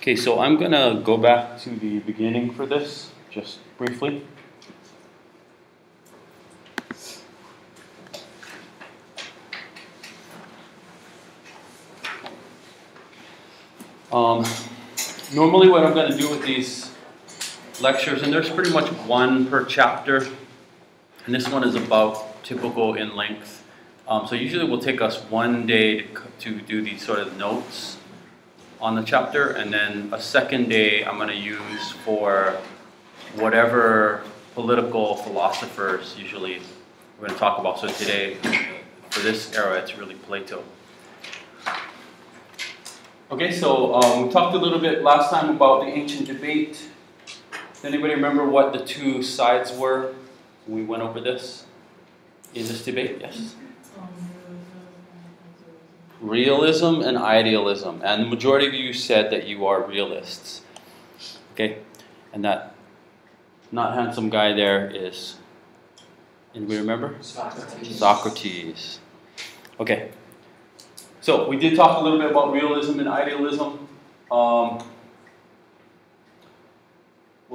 Okay, so I'm going to go back to the beginning for this, just briefly. Normally what I'm going to do with these lectures, and there's pretty much one per chapter, and this one is about typical in length. So usually it will take us one day to do these sort of notes on the chapter, and then a second day I'm going to use for whatever political philosophers usually we're going to talk about. So today, for this era, it's really Plato. Okay, so we talked a little bit last time about the ancient debate. Does anybody remember what the two sides were when we went over this in this debate? Yes? Realism and idealism. And the majority of you said that you are realists. Okay? And that not handsome guy there is, anybody remember? Socrates. Okay. So we did talk a little bit about realism and idealism. We'll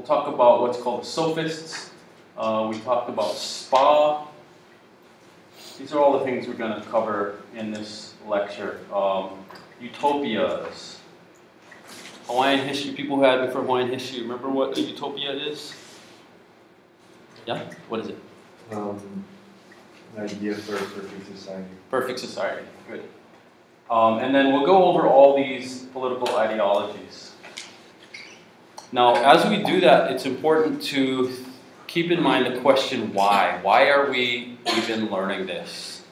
talk about what's called sophists. We talked about spa. These are all the things we're going to cover in this lecture. Utopias. Hawaiian history. People who had before Hawaiian history, remember what a utopia is? Yeah? What is it? An idea for a perfect society. Perfect society. Good. And then we'll go over all these political ideologies. Now, as we do that, it's important to keep in mind the question why. Why are we even learning this?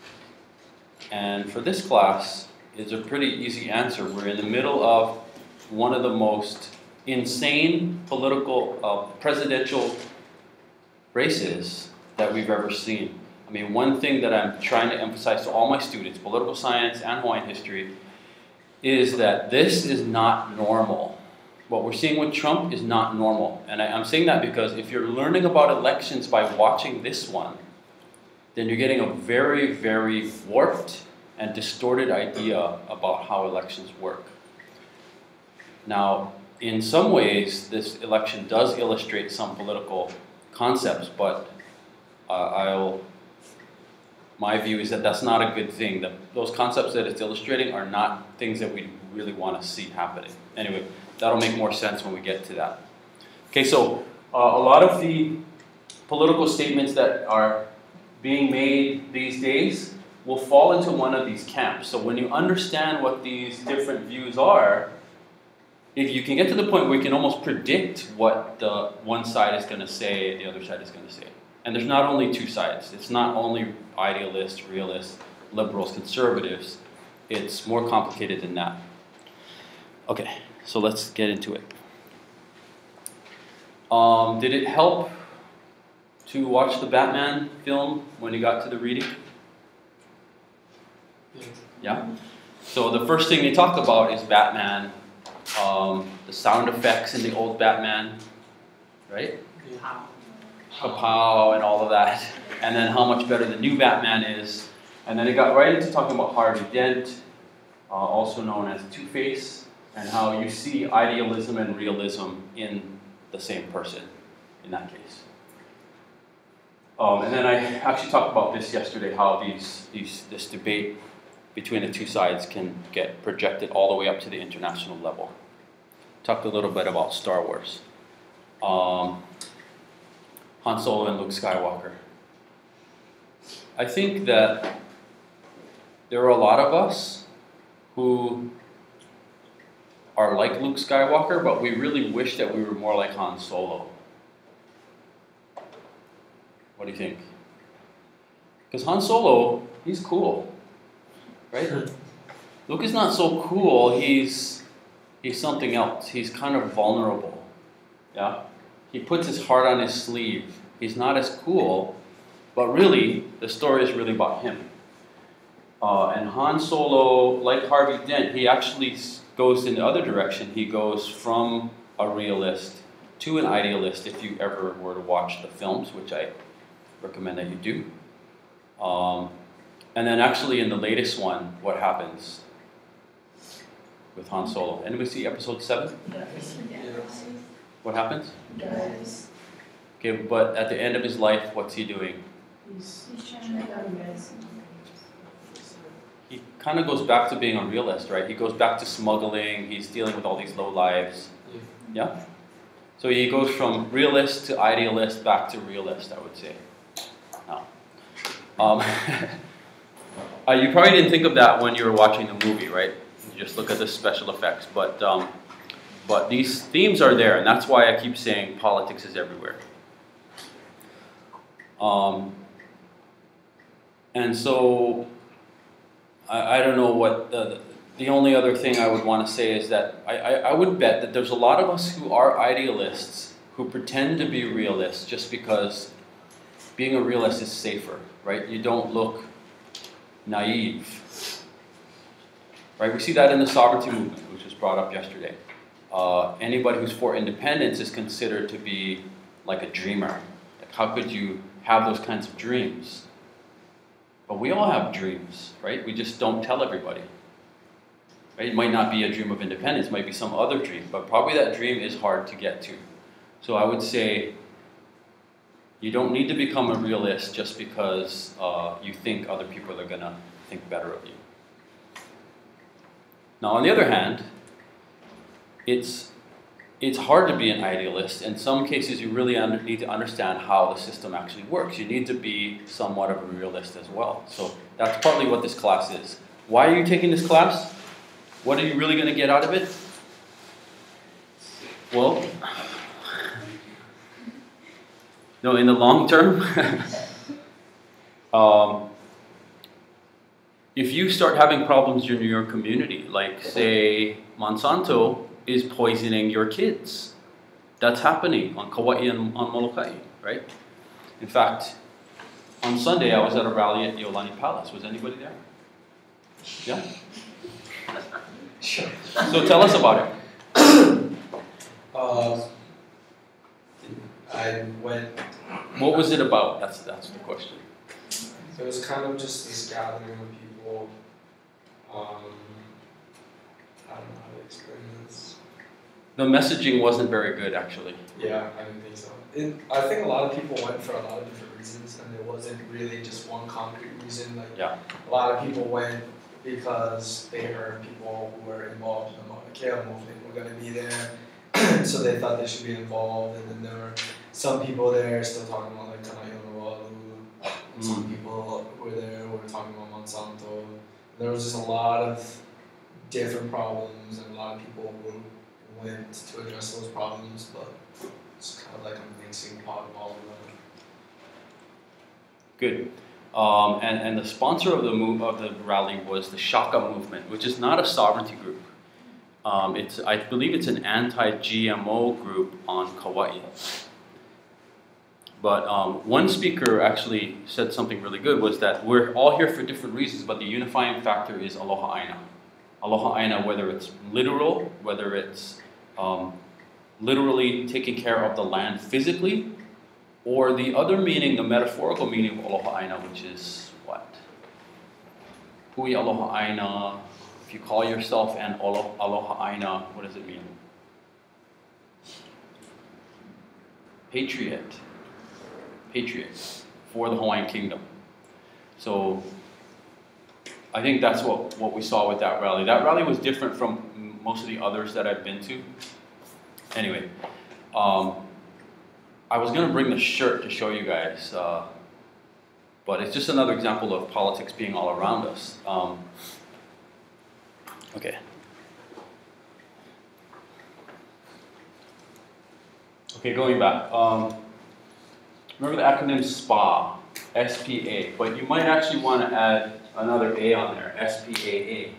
And for this class, it's a pretty easy answer. We're in the middle of one of the most insane political, presidential races that we've ever seen. I mean, one thing that I'm trying to emphasize to all my students, political science and Hawaiian history, is that this is not normal. What we're seeing with Trump is not normal. And I'm saying that because if you're learning about elections by watching this one, then you're getting a very, very warped and distorted idea about how elections work. Now, in some ways, this election does illustrate some political concepts, but my view is that that's not a good thing. Those concepts that it's illustrating are not things that we really want to see happening. Anyway, that'll make more sense when we get to that. Okay, so a lot of the political statements that are being made these days will fall into one of these camps. So when you understand what these different views are, if you can get to the point where you can almost predict what the one side is going to say, the other side is going to say. And there's not only two sides. It's not only idealists, realists, liberals, conservatives. It's more complicated than that. Okay, so let's get into it. Did it help to watch the Batman film when you got to the reading? Yeah? So the first thing they talk about is Batman, the sound effects in the old Batman, right? Yeah. Kapow and all of that, and then how much better the new Batman is. And then it got right into talking about Harvey Dent, also known as Two-Face, and how you see idealism and realism in the same person in that case. And then I actually talked about this yesterday, how this debate between the two sides can get projected all the way up to the international level. Talked a little bit about Star Wars. Han Solo and Luke Skywalker. I think that there are a lot of us who are like Luke Skywalker, but we really wish that we were more like Han Solo. What do you think? Because Han Solo, he's cool, right? Luke is not so cool. He's something else. He's kind of vulnerable. Yeah? He puts his heart on his sleeve. He's not as cool, but really, the story is really about him. And Han Solo, like Harvey Dent, he actually goes in the other direction. He goes from a realist to an idealist if you ever were to watch the films, which I recommend that you do. And then actually in the latest one, what happens? with Han Solo. Anybody see episode 7? What happens? Okay, but at the end of his life, what's he doing? He kind of goes back to being a realist, right? He goes back to smuggling, he's dealing with all these low lives. Yeah? So he goes from realist to idealist back to realist, I would say. Now, you probably didn't think of that when you were watching the movie, right? You just look at the special effects, but these themes are there, and that's why I keep saying politics is everywhere. And so, I don't know what the only other thing I would want to say is that I would bet that there's a lot of us who are idealists who pretend to be realists just because being a realist is safer, right? You don't look naive, right? We see that in the sovereignty movement, which was brought up yesterday. Anybody who's for independence is considered to be like a dreamer. Like, how could you have those kinds of dreams? But we all have dreams, right? We just don't tell everybody. Right? It might not be a dream of independence, it might be some other dream, but probably that dream is hard to get to. So I would say you don't need to become a realist just because you think other people are going to think better of you. Now, on the other hand, it's hard to be an idealist. In some cases, you really need to understand how the system actually works. You need to be somewhat of a realist as well. So that's partly what this class is. Why are you taking this class? What are you really going to get out of it? Well, no, in the long term, if you start having problems in your community, like say Monsanto is poisoning your kids, that's happening on Kauai and on Molokai, right? In fact, on Sunday I was at a rally at the Iolani Palace. Was anybody there? Yeah? Sure. So tell us about it. I went. What was it about? That's the question. It was kind of just this gathering of people. I don't know how to explain this. The messaging wasn't very good, actually. Yeah, I didn't think so. I think a lot of people went for a lot of different reasons, and there wasn't really just one concrete reason. Like, yeah. A lot of people went because they heard people who were involved in the Mauna Kea movement were going to be there, so they thought they should be involved. And then there were some people there still talking about like Kanai'onawalu. Some people were there who were talking about Monsanto. There was just a lot of different problems and a lot of people who went to address those problems, but it's kind of like a mixing pot of all of them. Good. And the sponsor of the rally was the Shaka movement, which is not a sovereignty group. I believe it's an anti-GMO group on Kauai. But one speaker actually said something really good, was that we're all here for different reasons, but the unifying factor is aloha aina. Aloha aina, whether it's literal, whether it's literally taking care of the land physically, or the other meaning, the metaphorical meaning of aloha aina, which is what? Hui aloha aina. If you call yourself an aloha aina, what does it mean? Patriot. Patriot for the Hawaiian Kingdom. So I think that's what we saw with that rally. That rally was different from most of the others that I've been to. Anyway, I was going to bring the shirt to show you guys, but it's just another example of politics being all around us. Okay. Okay, going back. Remember the acronym SPA, S-P-A, but you might actually want to add another A on there, S-P-A-A.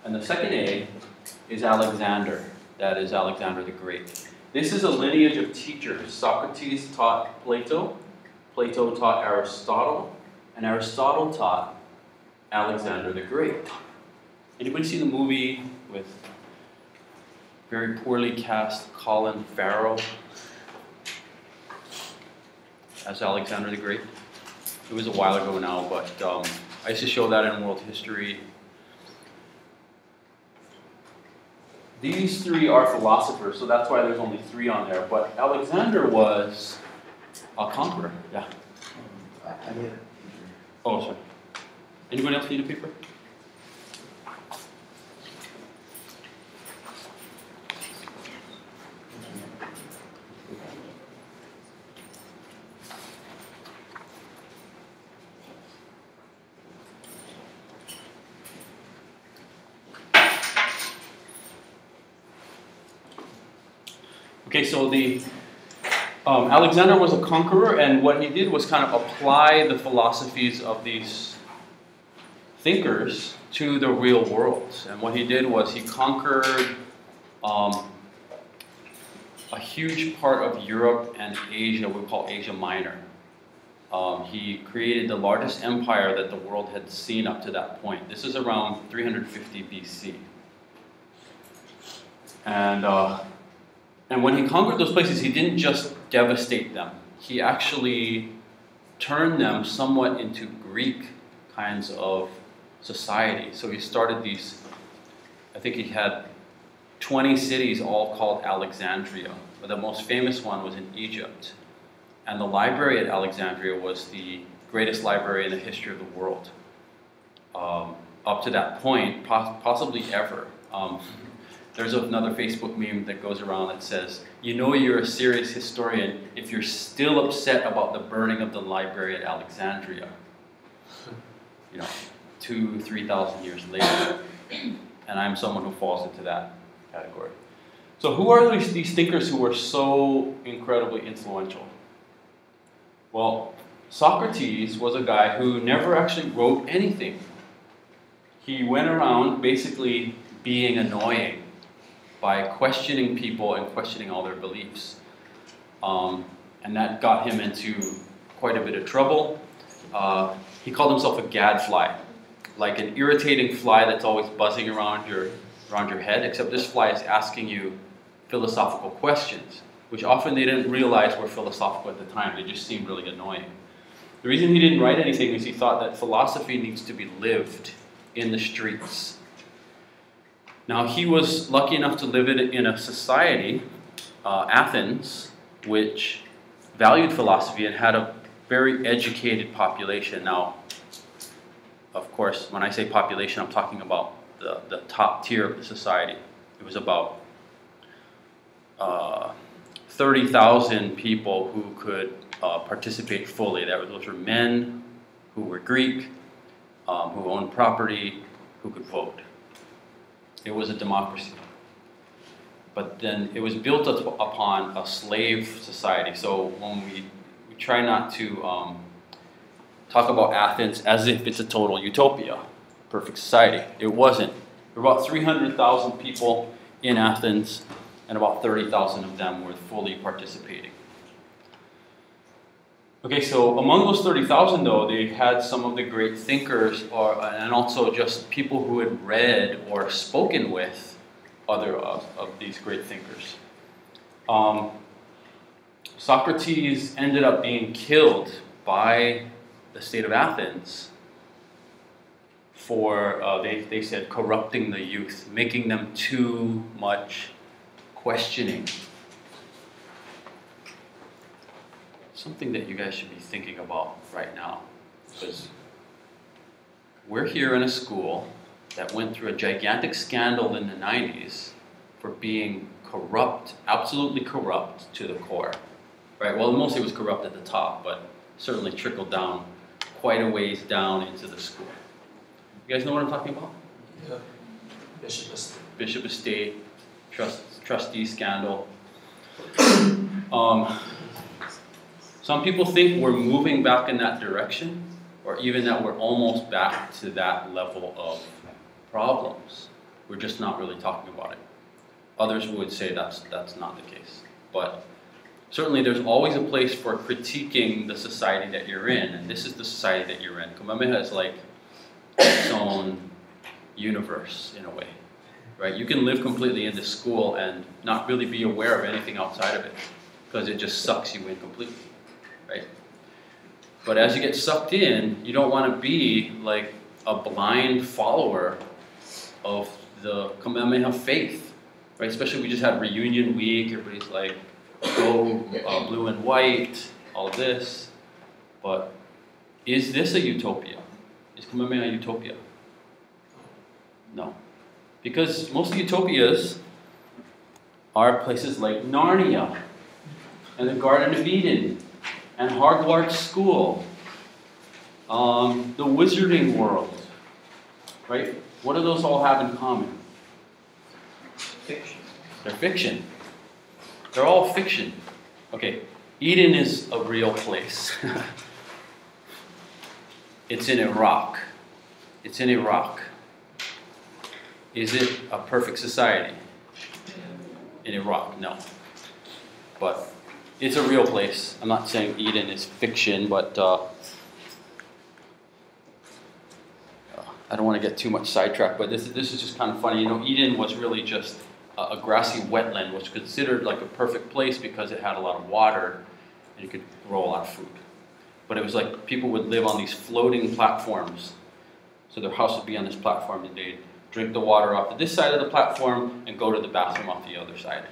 And the second A is Alexander. That is Alexander the Great. This is a lineage of teachers. Socrates taught Plato, Plato taught Aristotle, and Aristotle taught Alexander the Great. Anybody see the movie with very poorly cast Colin Farrell as Alexander the Great? It was a while ago now, but I used to show that in world history. these three are philosophers, so that's why there's only three on there. But Alexander was a conqueror. Yeah. I need it. Oh, sorry. Anybody else need a paper? Okay, so Alexander was a conqueror, and what he did was kind of apply the philosophies of these thinkers to the real world. And what he did was he conquered a huge part of Europe and Asia, we call Asia Minor. He created the largest empire that the world had seen up to that point. This is around 350 BC. And when he conquered those places, he didn't just devastate them. He actually turned them somewhat into Greek kinds of society. So he started these, I think he had 20 cities all called Alexandria. But the most famous one was in Egypt. And the library at Alexandria was the greatest library in the history of the world. Up to that point, possibly ever. There's another Facebook meme that goes around that says, you know you're a serious historian if you're still upset about the burning of the library at Alexandria. You know, 2,000 to 3,000 years later. And I'm someone who falls into that category. So who are these thinkers who were so incredibly influential? Well, Socrates was a guy who never actually wrote anything. He went around basically being annoying by questioning people and questioning all their beliefs. And that got him into quite a bit of trouble. He called himself a gadfly, like an irritating fly that's always buzzing around your head, except this fly is asking you philosophical questions, which often they didn't realize were philosophical at the time. They just seemed really annoying. The reason he didn't write anything is he thought that philosophy needs to be lived in the streets. Now, he was lucky enough to live in a society, Athens, which valued philosophy and had a very educated population. Now, of course, when I say population, I'm talking about the top tier of the society. It was about 30,000 people who could participate fully. Those were men who were Greek, who owned property, who could vote. It was a democracy. But then it was built upon a slave society. So when we try not to talk about Athens as if it's a total utopia, perfect society. It wasn't. There were about 300,000 people in Athens, and about 30,000 of them were fully participating. Okay, so among those 30,000 though, they had some of the great thinkers and also just people who had read or spoken with other of these great thinkers. Socrates ended up being killed by the state of Athens for, they said, corrupting the youth, making them too much questioning. Something that you guys should be thinking about right now, because we're here in a school that went through a gigantic scandal in the 90s for being corrupt, absolutely corrupt to the core, right? Well, mostly it was corrupt at the top, but certainly trickled down quite a ways down into the school. You guys know what I'm talking about? Yeah. Bishop Estate. Bishop Estate, trustee scandal. Some people think we're moving back in that direction, or even that we're almost back to that level of problems. We're just not really talking about it. Others would say that's not the case. But certainly there's always a place for critiquing the society that you're in, and this is the society that you're in. Kamehameha is like its own universe in a way, right? You can live completely in this school and not really be aware of anything outside of it, because it just sucks you in completely. Right? But as you get sucked in, you don't want to be like a blind follower of the Kamehameha faith. right? Especially we just had reunion week. Everybody's like, go blue and white, all of this. But is this a utopia? Is Kamehameha a utopia? No. Because most utopias are places like Narnia and the Garden of Eden and Hogwarts School, the Wizarding World, right? What do those all have in common? Fiction. They're fiction. They're all fiction. Okay, Eden is a real place. It's in Iraq. It's in Iraq. Is it a perfect society? In Iraq, no. But it's a real place. I'm not saying Eden is fiction, but I don't want to get too much sidetracked, but this is just kind of funny. You know, Eden was really just a grassy wetland, which was considered like a perfect place because it had a lot of water and you could grow a lot of food. But it was like people would live on these floating platforms. So their house would be on this platform and they'd drink the water off of this side of the platform and go to the bathroom off the other side.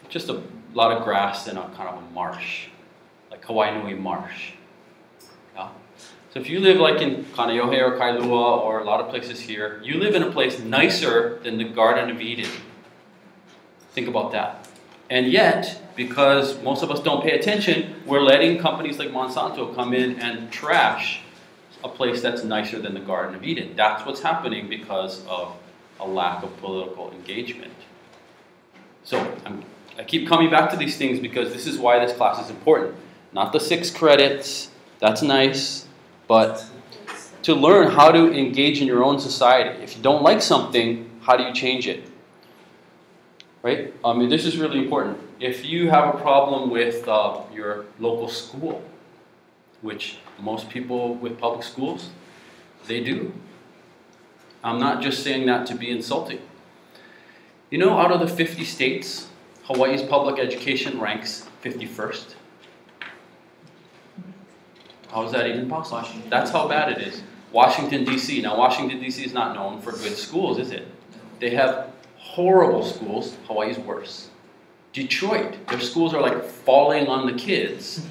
Just a lot of grass and a kind of a marsh, like Hawaii Nui marsh. Yeah? So if you live like in Kaneohe or Kailua or a lot of places here, you live in a place nicer than the Garden of Eden. Think about that. And yet, because most of us don't pay attention, we're letting companies like Monsanto come in and trash a place that's nicer than the Garden of Eden. That's what's happening because of a lack of political engagement. So I keep coming back to these things because this is why this class is important. Not the 6 credits, that's nice, but to learn how to engage in your own society. If you don't like something, how do you change it? Right? I mean, this is really important. If you have a problem with your local school, which most people with public schools, they do. I'm not just saying that to be insulting. You know, out of the 50 states, Hawaii's public education ranks 51st. How is that even possible? That's how bad it is. Washington, D.C. Now, Washington, D.C. is not known for good schools, is it? They have horrible schools. Hawaii's worse. Detroit, their schools are like falling on the kids.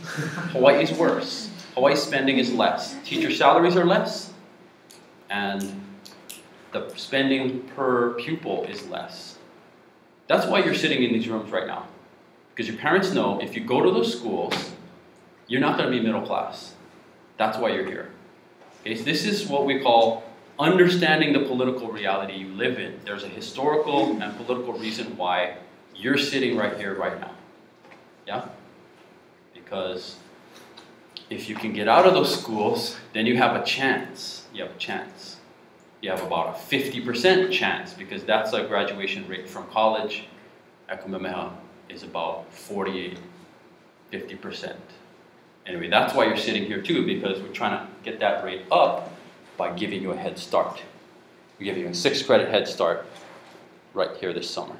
Hawaii's worse. Hawaii's spending is less. Teacher salaries are less. And the spending per pupil is less. That's why you're sitting in these rooms right now. Because your parents know if you go to those schools, you're not going to be middle class. That's why you're here. Okay, so this is what we call understanding the political reality you live in. There's a historical and political reason why you're sitting right here right now. Yeah? Because if you can get out of those schools, then you have a chance. You have a chance. You have about a 50% chance because that's a graduation rate from college. At Kamehameha is about 48, 50%. Anyway, that's why you're sitting here too, because we're trying to get that rate up by giving you a head start. We're giving you a 6 credit head start right here this summer.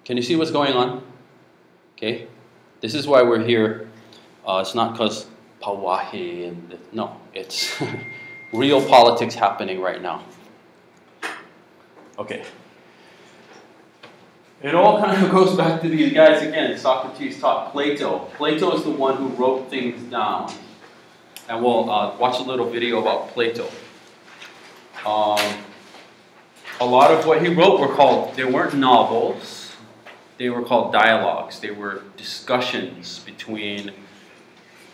Can you see what's going on? Okay? This is why we're here. It's not because Pauahi and no, it's real politics happening right now. Okay. It all kind of goes back to these guys again. Socrates taught Plato. Plato is the one who wrote things down. And we'll watch a little video about Plato. A lot of what he wrote they weren't novels. They were called dialogues. They were discussions between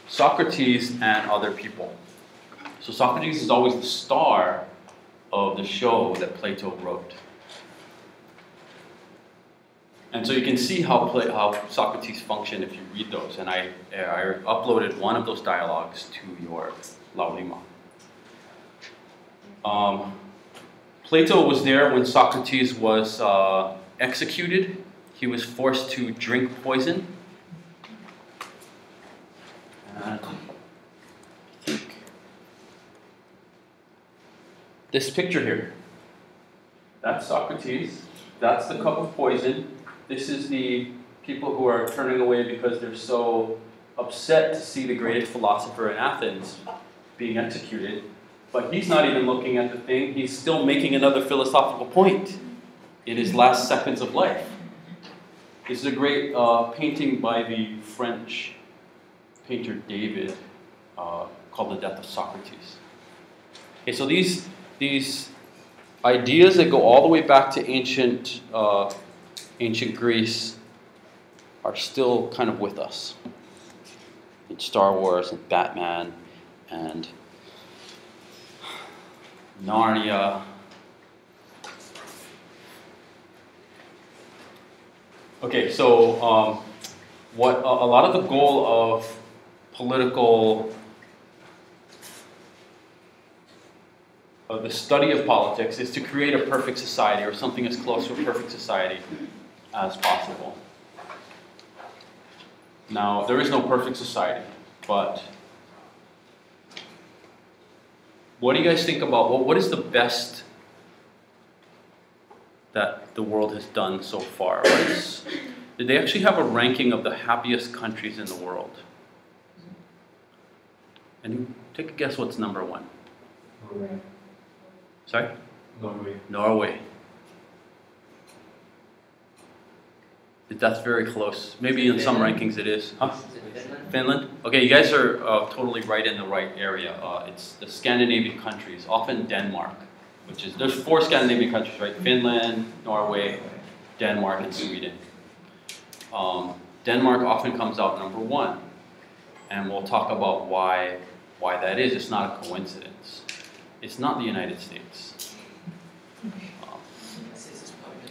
Socrates and other people. So Socrates is always the star of the show that Plato wrote. And so you can see how Socrates functioned if you read those. And I uploaded one of those dialogues to your Laulima. Plato was there when Socrates was executed. He was forced to drink poison. And I think this picture here, that's Socrates. That's the cup of poison. This is the people who are turning away because they're so upset to see the greatest philosopher in Athens being executed. But he's not even looking at the thing. He's still making another philosophical point. in his last seconds of life. This is a great painting by the French painter David called The Death of Socrates. Okay, so these ideas that go all the way back to ancient Greece are still kind of with us. In Star Wars and Batman and Narnia. Okay, so what a lot of the goal of political, the study of politics is to create a perfect society or something as close to a perfect society as possible. Now, there is no perfect society, but what do you guys think about, what is the best that the world has done so far? Did they actually have a ranking of the happiest countries in the world? And take a guess what's number one. Norway. Sorry? Norway. Norway. That's very close. Maybe in some rankings it is. Huh? Is it Finland? Finland? Okay, you guys are totally right in the right area. It's the Scandinavian countries, often Denmark, which is, there's 4 Scandinavian countries, right? Finland, Norway, Denmark, and Sweden. Denmark often comes out number 1, and we'll talk about why that is. It's not a coincidence. It's not the United States.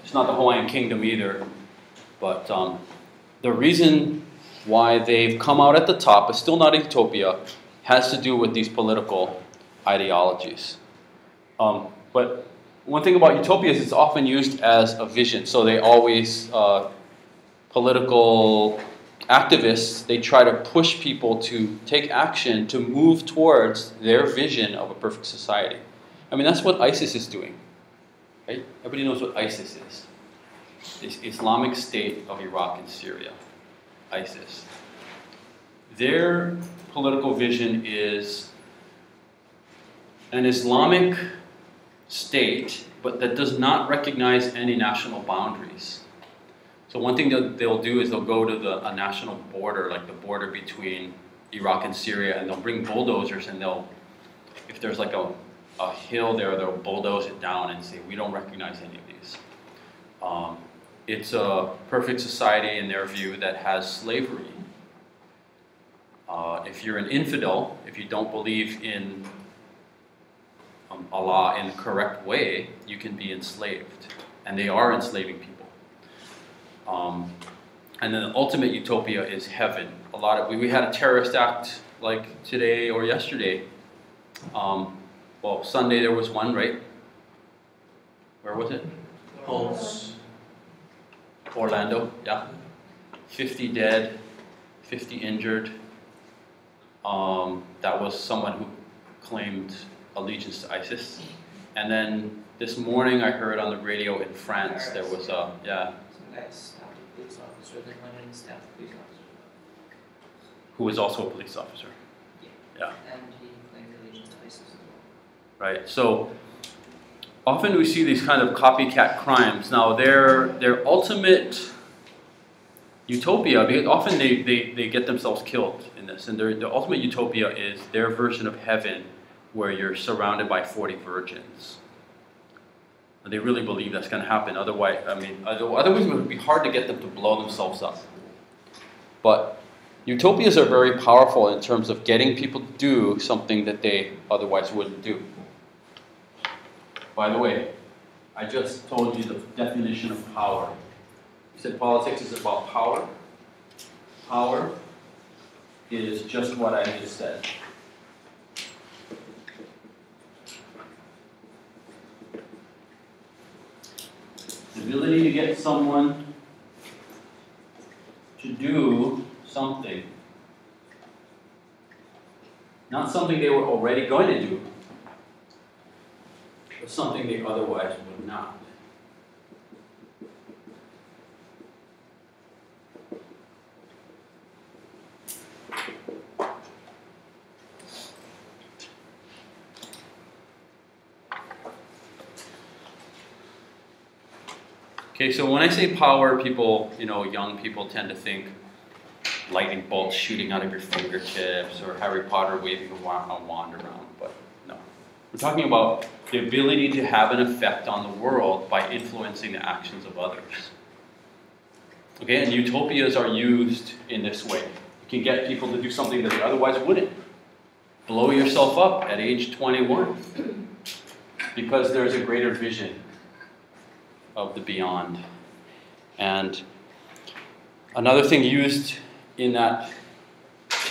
It's not the Hawaiian Kingdom either. But the reason why they've come out at the top, but still not utopia, has to do with these political ideologies. But one thing about utopia is it's often used as a vision. So they always, political activists, they try to push people to take action to move towards their vision of a perfect society. I mean, that's what ISIS is doing, right? Everybody knows what ISIS is. It's Islamic State of Iraq and Syria, ISIS. Their political vision is an Islamic state, but that does not recognize any national boundaries. So one thing that they'll do is they'll go to a national border, like the border between Iraq and Syria, and they'll bring bulldozers and if there's like a hill there, they'll bulldoze it down and say, we don't recognize any of these. It's a perfect society in their view that has slavery. If you're an infidel, if you don't believe in Allah in the correct way, you can be enslaved. And they are enslaving people. And then the ultimate utopia is heaven. We had a terrorist act like today or yesterday. Well, Sunday there was one, right? Where was it? Orlando, yeah. 50 dead, 50 injured. That was someone who claimed allegiance to ISIS. And then this morning I heard on the radio in France there was some guy stabbed a police officer, then went and stabbed a police officer. Who was also a police officer. Yeah. And he claimed allegiance to ISIS as well. Right. So often we see these kind of copycat crimes. Now their ultimate utopia, because often they get themselves killed in this, and their ultimate utopia is their version of heaven where you're surrounded by 40 virgins. And they really believe that's going to happen. Otherwise it would be hard to get them to blow themselves up. But utopias are very powerful in terms of getting people to do something that they otherwise wouldn't do. By the way, I just told you the definition of power. You said politics is about power. Power is just what I just said. The ability to get someone to do something. Not something they were already going to do, but something they otherwise would not. Okay, so when I say power, people, young people tend to think lightning bolts shooting out of your fingertips or Harry Potter waving a wand around, but no. We're talking about the ability to have an effect on the world by influencing the actions of others. Okay, and utopias are used in this way. You can get people to do something that they otherwise wouldn't. Blow yourself up at age 21 because there's a greater vision of the beyond. And another thing used to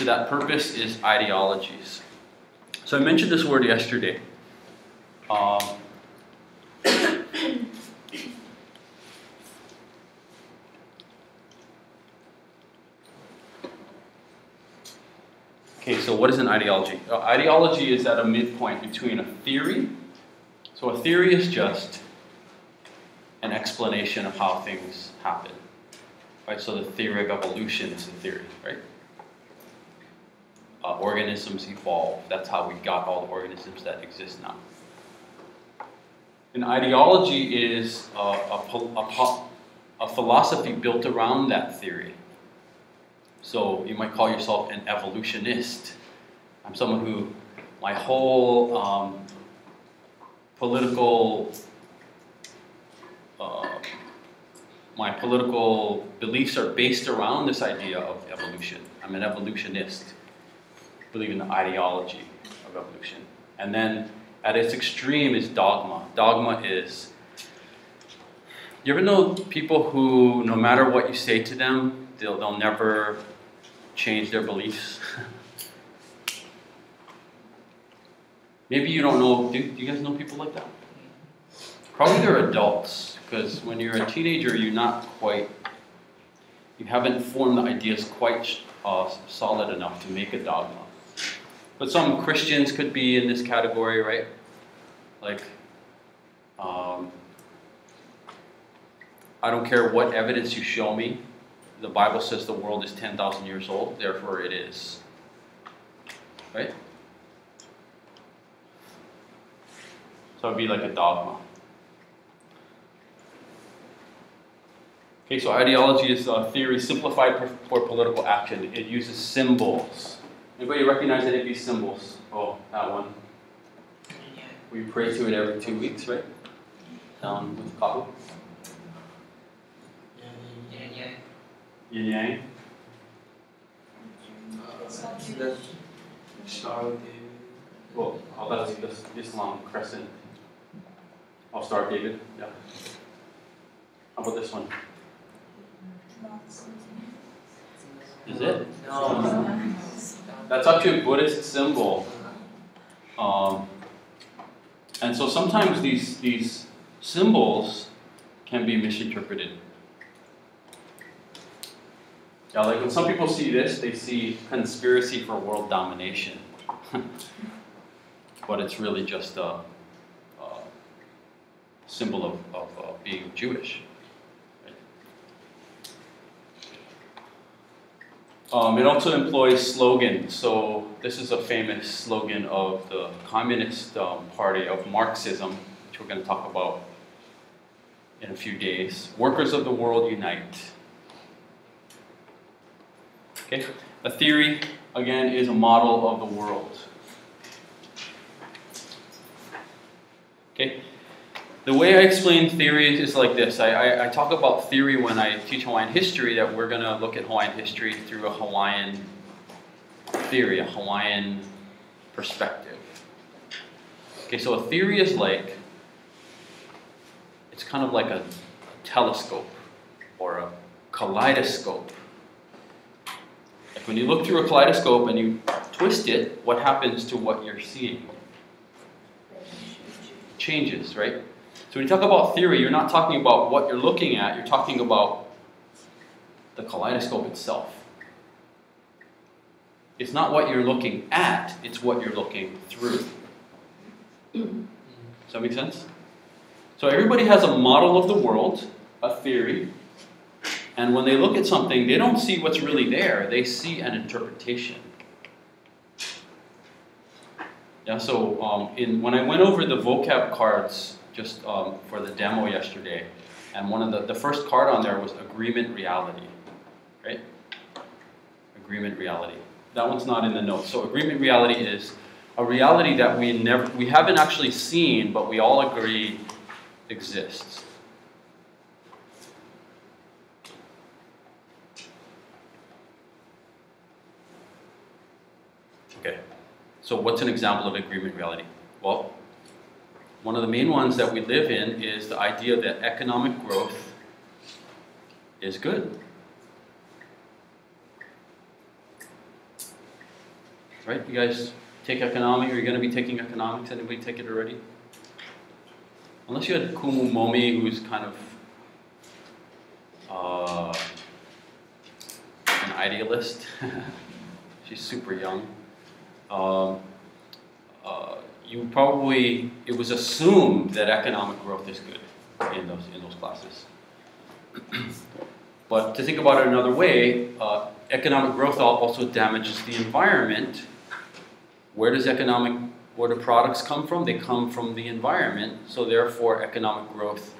that purpose is ideologies. So I mentioned this word yesterday. Okay, so what is an ideology? Ideology is at a midpoint between a theory. So a theory is just an explanation of how things happen. Right? So the theory of evolution is a theory, right? Organisms evolve. That's how we got all the organisms that exist now. An ideology is a philosophy built around that theory. So you might call yourself an evolutionist. I'm someone who, my whole political beliefs are based around this idea of evolution. I'm an evolutionist. I believe in the ideology of evolution. And then at its extreme is dogma. Dogma is, you ever know people who, no matter what you say to them, they'll never change their beliefs? Maybe you don't know, do you guys know people like that? Probably they're adults, because when you're a teenager, you haven't formed the ideas quite solid enough to make a dogma. But some Christians could be in this category, right? Like, I don't care what evidence you show me. The Bible says the world is 10,000 years old, therefore it is. Right? So it'd be like a dogma. Okay, so ideology is a theory simplified for political action. It uses symbols. Anybody recognize any of these symbols? Oh, that one. We pray to it every 2 weeks, right? Down with Kahu. Yin Yang. Well, that's Islam crescent. Oh, Star of David. Yeah. How about this one? Is it? No. That's actually a Buddhist symbol. And so sometimes these symbols can be misinterpreted. Yeah, like when some people see this, they see conspiracy for world domination. But it's really just a symbol of being Jewish. It also employs slogans. So this is a famous slogan of the Communist Party of Marxism, which we're going to talk about in a few days. Workers of the world unite. Okay? A theory, again, is a model of the world. Okay? The way I explain theory is like this. I talk about theory when I teach Hawaiian history, that we're going to look at Hawaiian history through a Hawaiian theory, a Hawaiian perspective. Okay, so a theory is like, it's kind of like a telescope or a kaleidoscope. Like when you look through a kaleidoscope and you twist it, what happens to what you're seeing? It changes, right? So when you talk about theory, you're not talking about what you're looking at, you're talking about the kaleidoscope itself. It's not what you're looking at, it's what you're looking through. Does that make sense? So everybody has a model of the world, a theory, and when they look at something, they don't see what's really there, they see an interpretation. Yeah, so when I went over the vocab cards just for the demo yesterday, And one of the first card on there was agreement reality, right? Agreement reality. That one's not in the notes. So agreement reality is a reality that we haven't actually seen, but we all agree exists. Okay, so what's an example of agreement reality? Well, one of the main ones that we live in is the idea that economic growth is good. Right? You guys take economics, or you're going to be taking economics. Anybody take it already? Unless you had Kumu Momi, who's kind of an idealist. She's super young. It was assumed that economic growth is good in those classes. But to think about it another way, economic growth also damages the environment. Where do products come from? They come from the environment, so therefore economic growth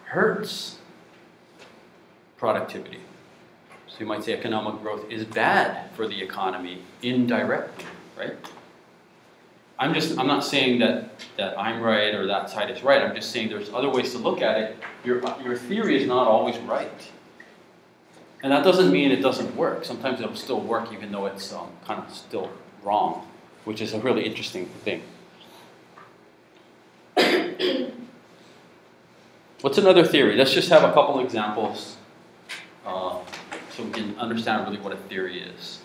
hurts productivity. So you might say economic growth is bad for the economy indirectly, right? I'm not saying that I'm right or that side is right. I'm just saying there's other ways to look at it. Your theory is not always right. And that doesn't mean it doesn't work. Sometimes it'll still work even though it's kind of still wrong, which is a really interesting thing. What's another theory? Let's just have a couple examples so we can understand really what a theory is.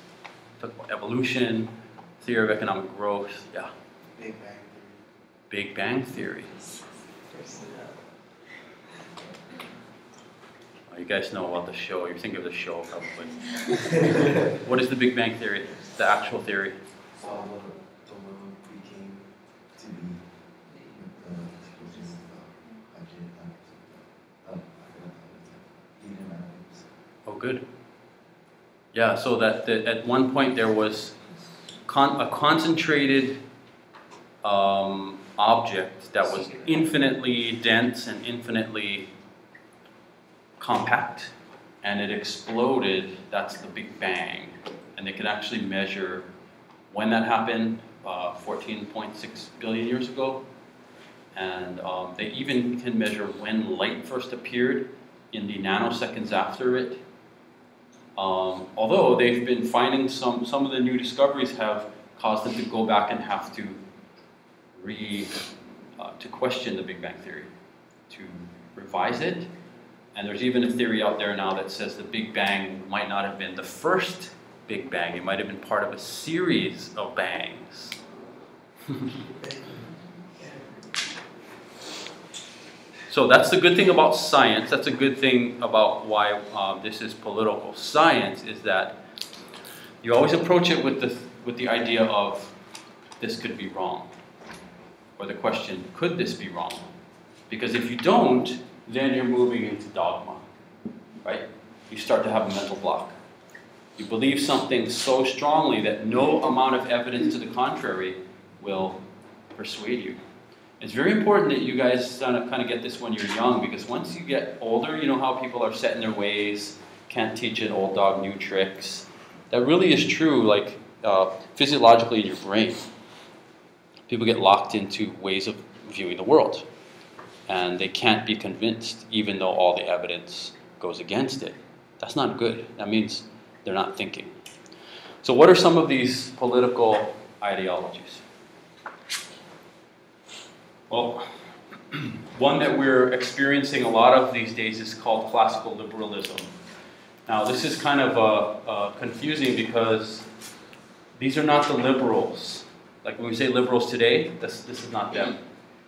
Talk about evolution, theory of economic growth, yeah. Big Bang Theory. Big Bang Theory. Oh, you guys know about the show. You're thinking of the show probably. What is the Big Bang Theory? The actual theory? The world became to be Oh, good. Yeah, so that at one point there was a concentrated object that was infinitely dense and infinitely compact, and it exploded. That's the Big Bang. And they can actually measure when that happened, 14.6 billion years ago. And they even can measure when light first appeared in the nanoseconds after it. Although they've been finding some of the new discoveries have caused them to go back and have to to question the Big Bang Theory, to revise it. And there's even a theory out there now that says the Big Bang might not have been the first Big Bang. It might have been part of a series of bangs. So that's the good thing about science. That's a good thing about why this is political science, is that you always approach it with the idea of this could be wrong, or the question, could this be wrong? Because if you don't, then you're moving into dogma, right? You start to have a mental block. You believe something so strongly that no amount of evidence to the contrary will persuade you. It's very important that you guys kind of get this when you're young, because once you get older, you know how people are set in their ways, can't teach an old dog new tricks. That really is true, like physiologically in your brain. People get locked into ways of viewing the world, and they can't be convinced even though all the evidence goes against it. That's not good. That means they're not thinking. So what are some of these political ideologies? Well, one that we're experiencing a lot of these days is called classical liberalism. Now, this is kind of confusing because these are not the liberals. Like when we say liberals today, this is not them.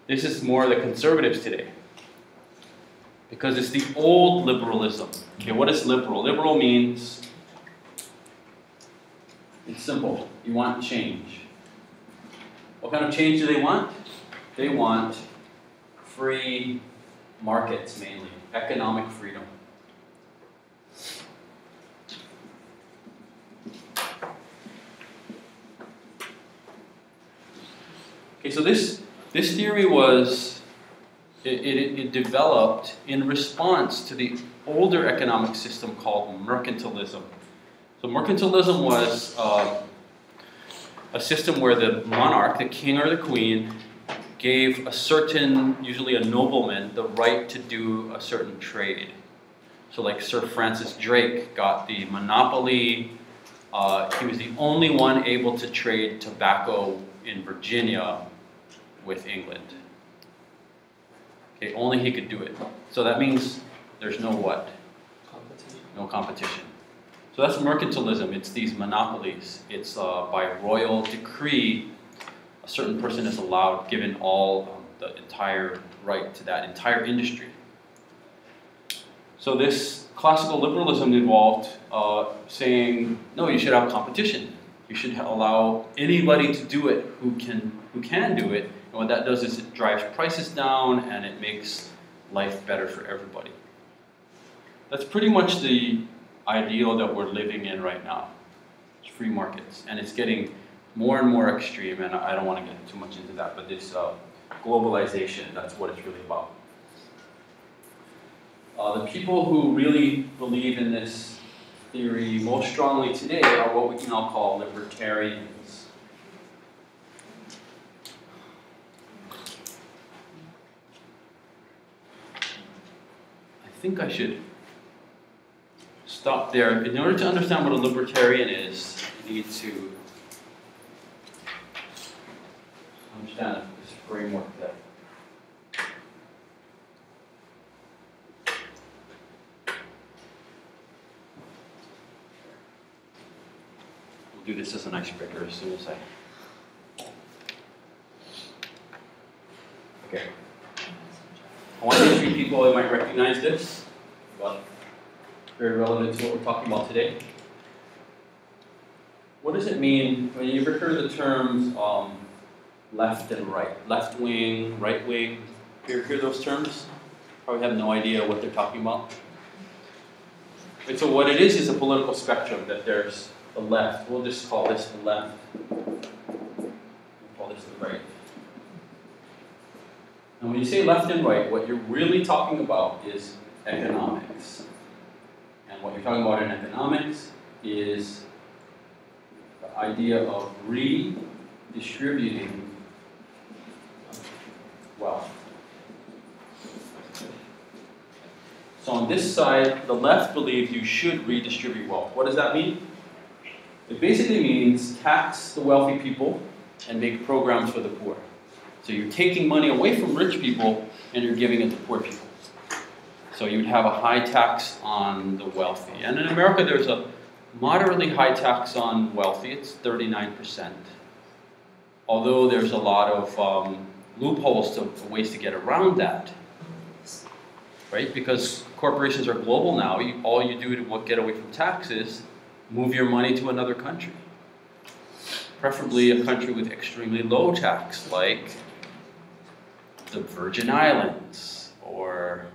This is more the conservatives today. Because it's the old liberalism. Okay, what is liberal? Liberal means, it's simple. You want change. What kind of change do they want? They want free markets mainly, economic freedom. Okay, so this theory was it developed in response to the older economic system called mercantilism. So mercantilism was a system where the monarch, the king or the queen, gave a certain, usually a nobleman, the right to do a certain trade. So like Sir Francis Drake got the monopoly. He was the only one able to trade tobacco in Virginia with England. Okay, only he could do it. So that means there's no what? Competition. No competition. So that's mercantilism. It's these monopolies. It's by royal decree, a certain person is allowed, given all the entire right to that entire industry. So this classical liberalism involved saying, no, you should have competition. You should allow anybody to do it who can do it. And what that does is it drives prices down and it makes life better for everybody. That's pretty much the ideal that we're living in right now. It's free markets. And it's getting more and more extreme, and I don't want to get too much into that, but this globalization, that's what it's really about. The people who really believe in this theory most strongly today are what we can now call libertarians. I think I should stop there. In order to understand what a libertarian is, you need to understand this framework that we'll do this as an icebreaker as soon as I. Okay. I want to treat people who might recognize this, but very relevant to what we're talking about today. What does it mean when you ever heard the terms left and right? Left wing, right wing. You ever hear those terms? Probably have no idea what they're talking about. And so what it is a political spectrum, that there's the left. We'll just call this the left. We'll call this the right. And when you say left and right, what you're really talking about is economics. And what you're talking about in economics is the idea of redistributing wealth. So on this side, the left believes you should redistribute wealth. What does that mean? It basically means tax the wealthy people and make programs for the poor. So you're taking money away from rich people and you're giving it to poor people. So you'd have a high tax on the wealthy. And in America, there's a moderately high tax on wealthy. It's 39%. Although there's a lot of loopholes to ways to get around that. Right? Because corporations are global now. All you do to get away from taxes, move your money to another country. Preferably a country with extremely low tax, like the Virgin Islands or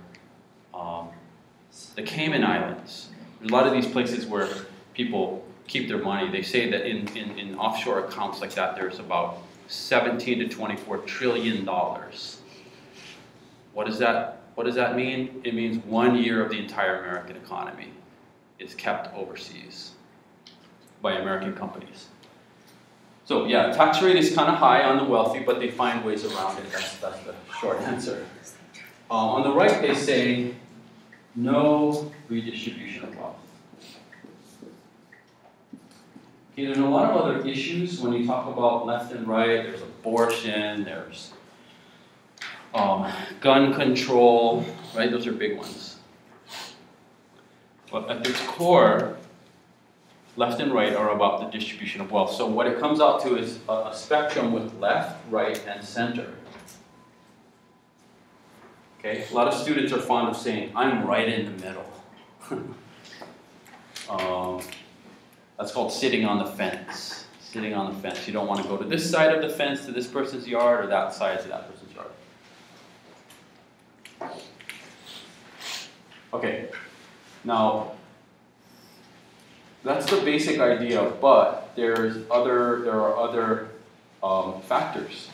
the Cayman Islands. There's a lot of these places where people keep their money. They say that in offshore accounts like that, there's about 17 to 24 trillion dollars. What does that mean? It means 1 year of the entire American economy is kept overseas by American companies. So yeah, tax rate is kind of high on the wealthy, but they find ways around it. That's the short answer. On the right, they say no redistribution of wealth. Okay, there's a lot of other issues when you talk about left and right. There's abortion, there's gun control, right? Those are big ones. But at its core, left and right are about the distribution of wealth. So what it comes out to is a spectrum with left, right, and center. Okay, a lot of students are fond of saying, I'm right in the middle. That's called sitting on the fence. Sitting on the fence. You don't want to go to this side of the fence to this person's yard or that side to that person's yard. Okay, now that's the basic idea, but there are other factors.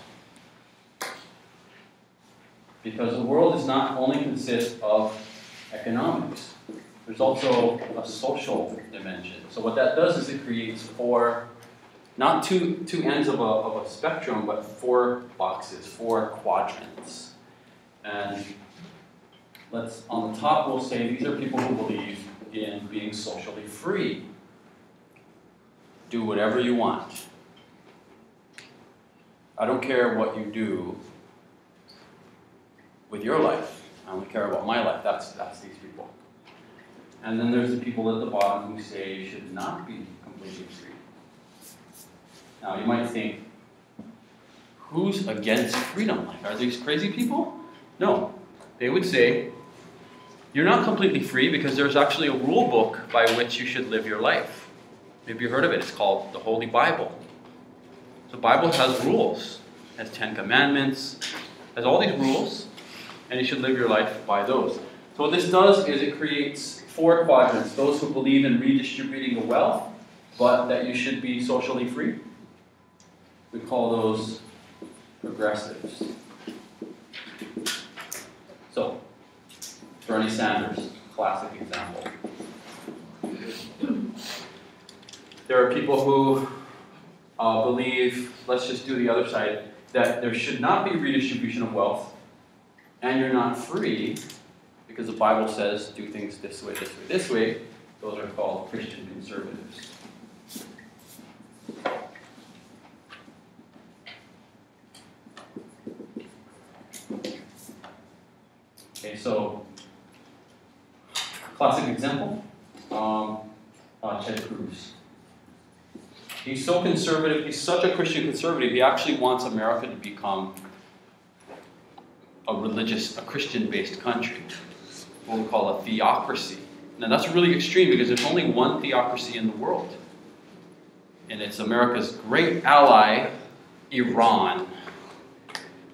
Because the world does not only consist of economics. There's also a social dimension. So what that does is it creates four, not two ends of a spectrum, but four boxes, four quadrants. And on the top we'll say these are people who believe in being socially free. Do whatever you want. I don't care what you do with your life. I only care about my life. That's these people. And then there's the people at the bottom who say you should not be completely free. Now you might think, who's against freedom? Like, are these crazy people? No. They would say, you're not completely free because there's actually a rule book by which you should live your life. Maybe you've heard of it. It's called the Holy Bible. The Bible has rules. It has 10 Commandments. It has all these rules. And you should live your life by those. So what this does is it creates four quadrants. Those who believe in redistributing the wealth, but that you should be socially free. We call those progressives. So, Bernie Sanders, classic example. There are people who believe, let's just do the other side, that there should not be redistribution of wealth, and you're not free, because the Bible says do things this way, this way, this way. Those are called Christian conservatives. Okay, so classic example, Ted Cruz. He's so conservative, he's such a Christian conservative, he actually wants America to become a Christian-based country, what we call a theocracy. Now that's really extreme because there's only one theocracy in the world. And it's America's great ally, Iran.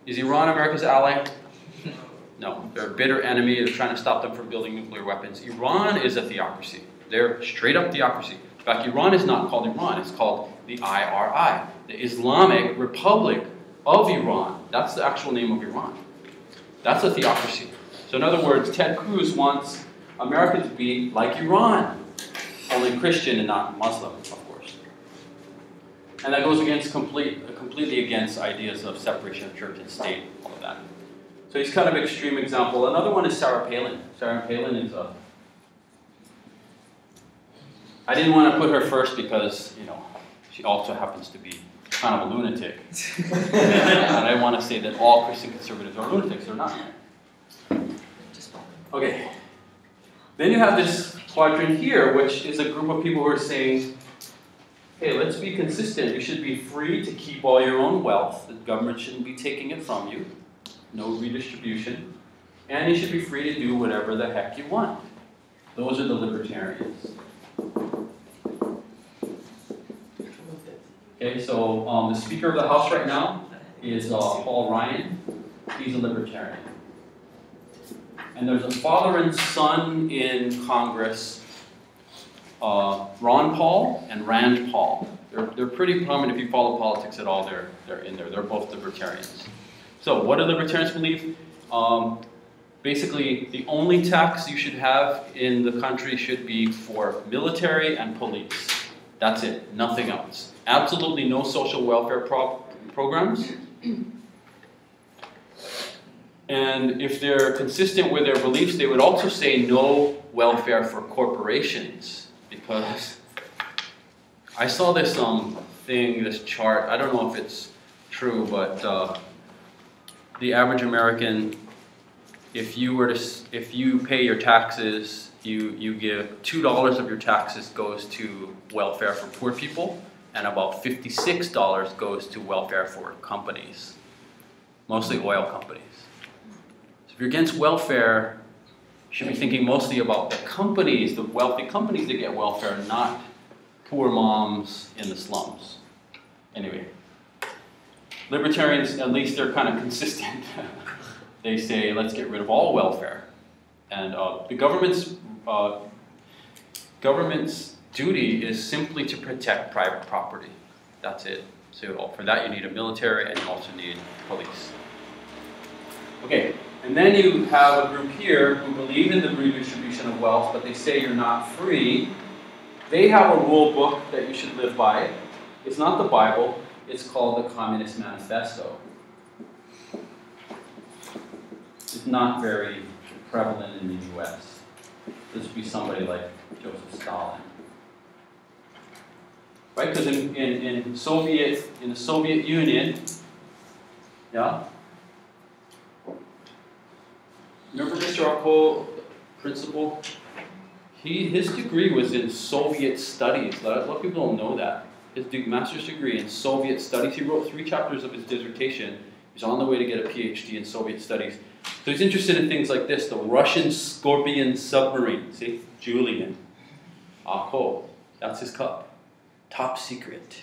Is Iran America's ally? No, they're a bitter enemy. They're trying to stop them from building nuclear weapons. Iran is a theocracy. They're straight up theocracy. In fact, Iran is not called Iran. It's called the IRI, the Islamic Republic of Iran. That's the actual name of Iran. That's a theocracy. So in other words, Ted Cruz wants America to be like Iran, only Christian and not Muslim, of course. And that goes against completely against ideas of separation of church and state, all of that. So he's kind of an extreme example. Another one is Sarah Palin. Sarah Palin is I didn't want to put her first because, she also happens to be kind of a lunatic. And I want to say that all Christian conservatives are lunatics. They're not. Okay. Then you have this quadrant here, which is a group of people who are saying, hey, let's be consistent. You should be free to keep all your own wealth. The government shouldn't be taking it from you. No redistribution. And you should be free to do whatever the heck you want. Those are the libertarians. Okay, so the Speaker of the House right now is Paul Ryan. He's a libertarian. And there's a father and son in Congress, Ron Paul and Rand Paul. They're pretty prominent if you follow politics at all. They're in there. They're both libertarians. So what do libertarians believe? Basically, the only tax you should have in the country should be for military and police. That's it. Nothing else. Absolutely no social welfare programs. And if they're consistent with their beliefs, they would also say no welfare for corporations. Because I saw this thing, this chart. I don't know if it's true, but the average American, if you pay your taxes, you give $2 of your taxes goes to welfare for poor people, and about $56 goes to welfare for companies, mostly oil companies. So if you're against welfare, you should be thinking mostly about the companies, the wealthy companies that get welfare, not poor moms in the slums. Anyway, libertarians, at least they're kind of consistent. They say, let's get rid of all welfare. And the government's duty is simply to protect private property. That's it. So for that you need a military and you also need police. Okay, And then you have a group here who believe in the redistribution of wealth, but they say you're not free. They have a rule book that you should live by. It's not the Bible. It's called the Communist Manifesto. It's not very prevalent in the US. This would be somebody like Joseph Stalin. Right? Because in the Soviet Union, yeah? Remember Mr. Arko, principal? His degree was in Soviet studies. A lot of people don't know that. His master's degree in Soviet studies. He wrote 3 chapters of his dissertation. He's on the way to get a PhD in Soviet studies. So he's interested in things like this, the Russian Scorpion submarine. See? Julian. Arko. That's his cup. Top secret.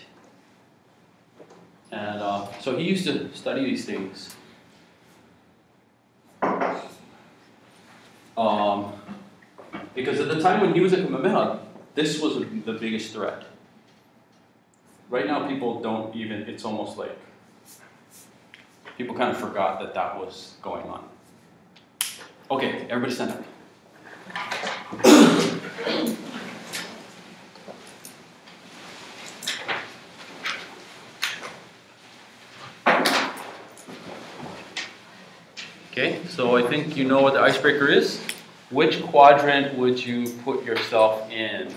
And so he used to study these things. Because at the time when he was at Kamehameha, this was the biggest threat. Right now people don't even, it's almost like, people kind of forgot that that was going on. Okay, everybody stand up. Okay, so I think you know what the icebreaker is. Which quadrant would you put yourself in?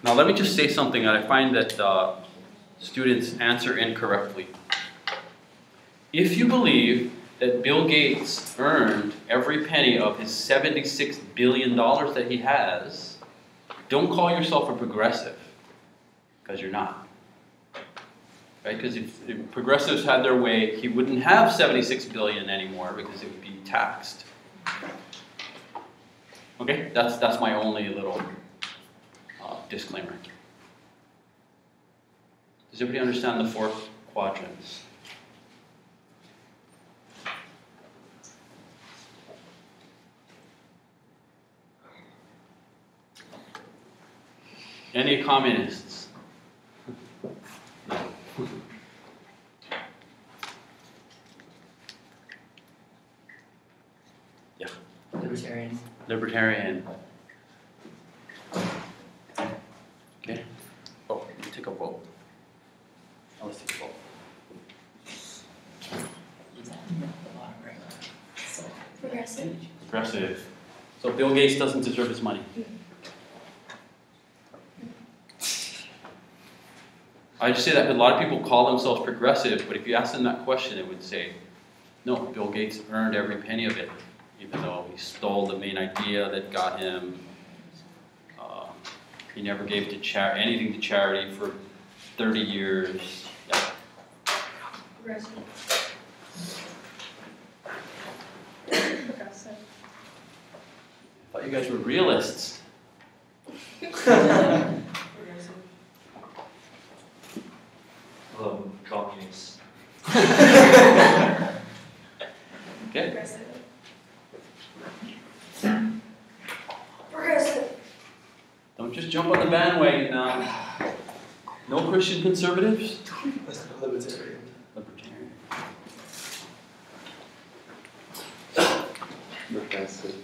Now let me just say something that I find that students answer incorrectly. If you believe that Bill Gates earned every penny of his $76 billion that he has, don't call yourself a progressive, because you're not. Right? Because if progressives had their way, he wouldn't have $76 billion anymore because it would be taxed. Okay, that's my only little disclaimer. Does everybody understand the 4 quadrants? Any communists? Yeah. Libertarian. Libertarian. Okay. Oh, let me take a vote. Oh, let's take a vote. Progressive. Progressive. So Bill Gates doesn't deserve his money. I just say that because a lot of people call themselves progressive, but if you ask them that question, it would say, no, Bill Gates earned every penny of it, even though he stole the main idea that got him. He never gave anything to charity for 30 years. Yeah. Progressive. I thought you guys were realists. Communists. Okay. Progressive. Progressive. Don't just jump on the bandwagon now. No Christian conservatives? Libertarian. Libertarian. Progressive.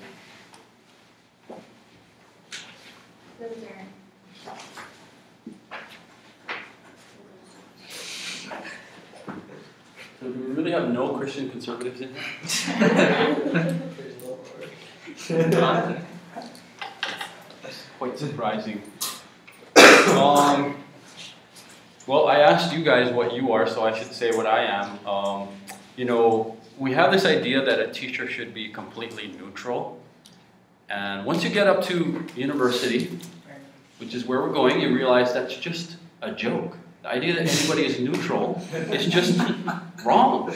Libertarian. So do we really have no Christian conservatives in here? Quite surprising. Well, I asked you guys what you are, so I should say what I am. You know, we have this idea that a teacher should be completely neutral. And once you get up to university, which is where we're going, you realize that's just a joke. The idea that anybody is neutral is just wrong.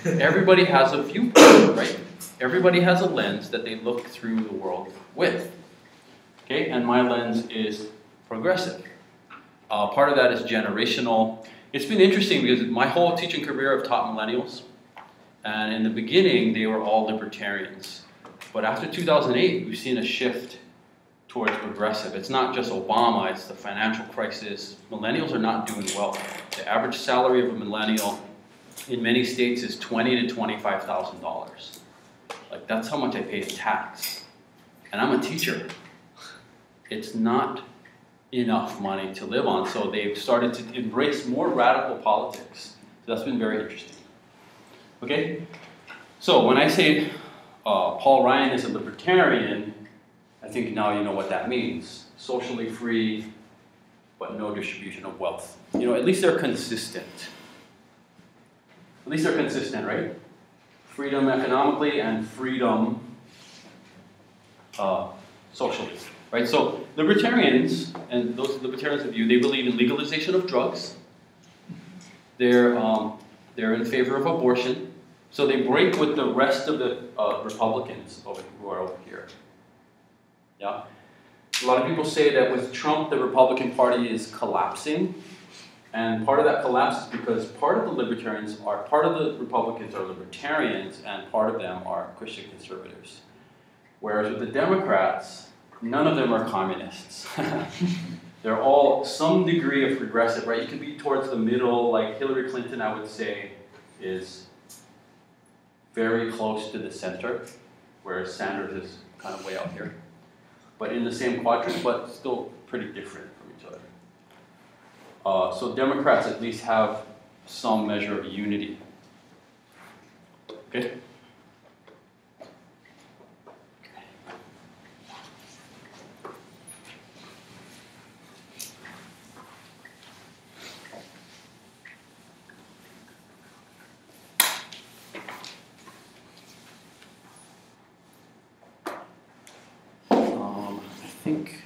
Everybody has a viewpoint, right? Everybody has a lens that they look through the world with. Okay, and my lens is progressive. Part of that is generational. It's been interesting because my whole teaching career I've taught millennials. And in the beginning, they were all libertarians. But after 2008, we've seen a shift towards progressive. It's not just Obama, it's the financial crisis. Millennials are not doing well. The average salary of a millennial in many states is $20,000 to $25,000. Like, that's how much I pay in tax. And I'm a teacher. It's not enough money to live on, so they've started to embrace more radical politics. So that's been very interesting. Okay? So when I say Paul Ryan is a libertarian, I think now you know what that means. Socially free, but no distribution of wealth. You know, at least they're consistent. At least they're consistent, right? Freedom economically and freedom socially, right? So libertarians, and those libertarians of you, they believe in legalization of drugs. They're in favor of abortion. So they break with the rest of the Republicans who are over here. Yeah? A lot of people say that with Trump, the Republican Party is collapsing. And part of that collapse is because part of the Republicans are libertarians, and part of them are Christian conservatives. Whereas with the Democrats, none of them are communists. They're all some degree of progressive, right? You could be towards the middle, like Hillary Clinton, I would say, is very close to the center, whereas Sanders is kind of way out here. But in the same quadrant, but still pretty different from each other. So Democrats at least have some measure of unity. Okay? I think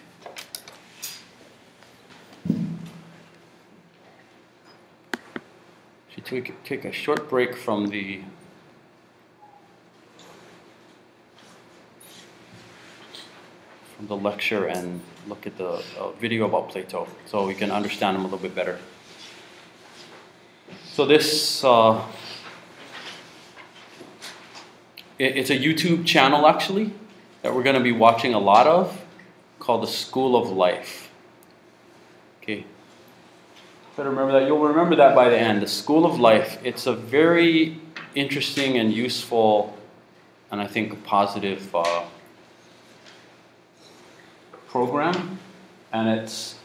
should take a short break from the lecture and look at the video about Plato, so we can understand him a little bit better. So this it's a YouTube channel actually that we're going to be watching a lot of, called The School of Life. Okay. Better remember that. You'll remember that by the end. The School of Life. It's a very interesting and useful, and I think a positive program. And it's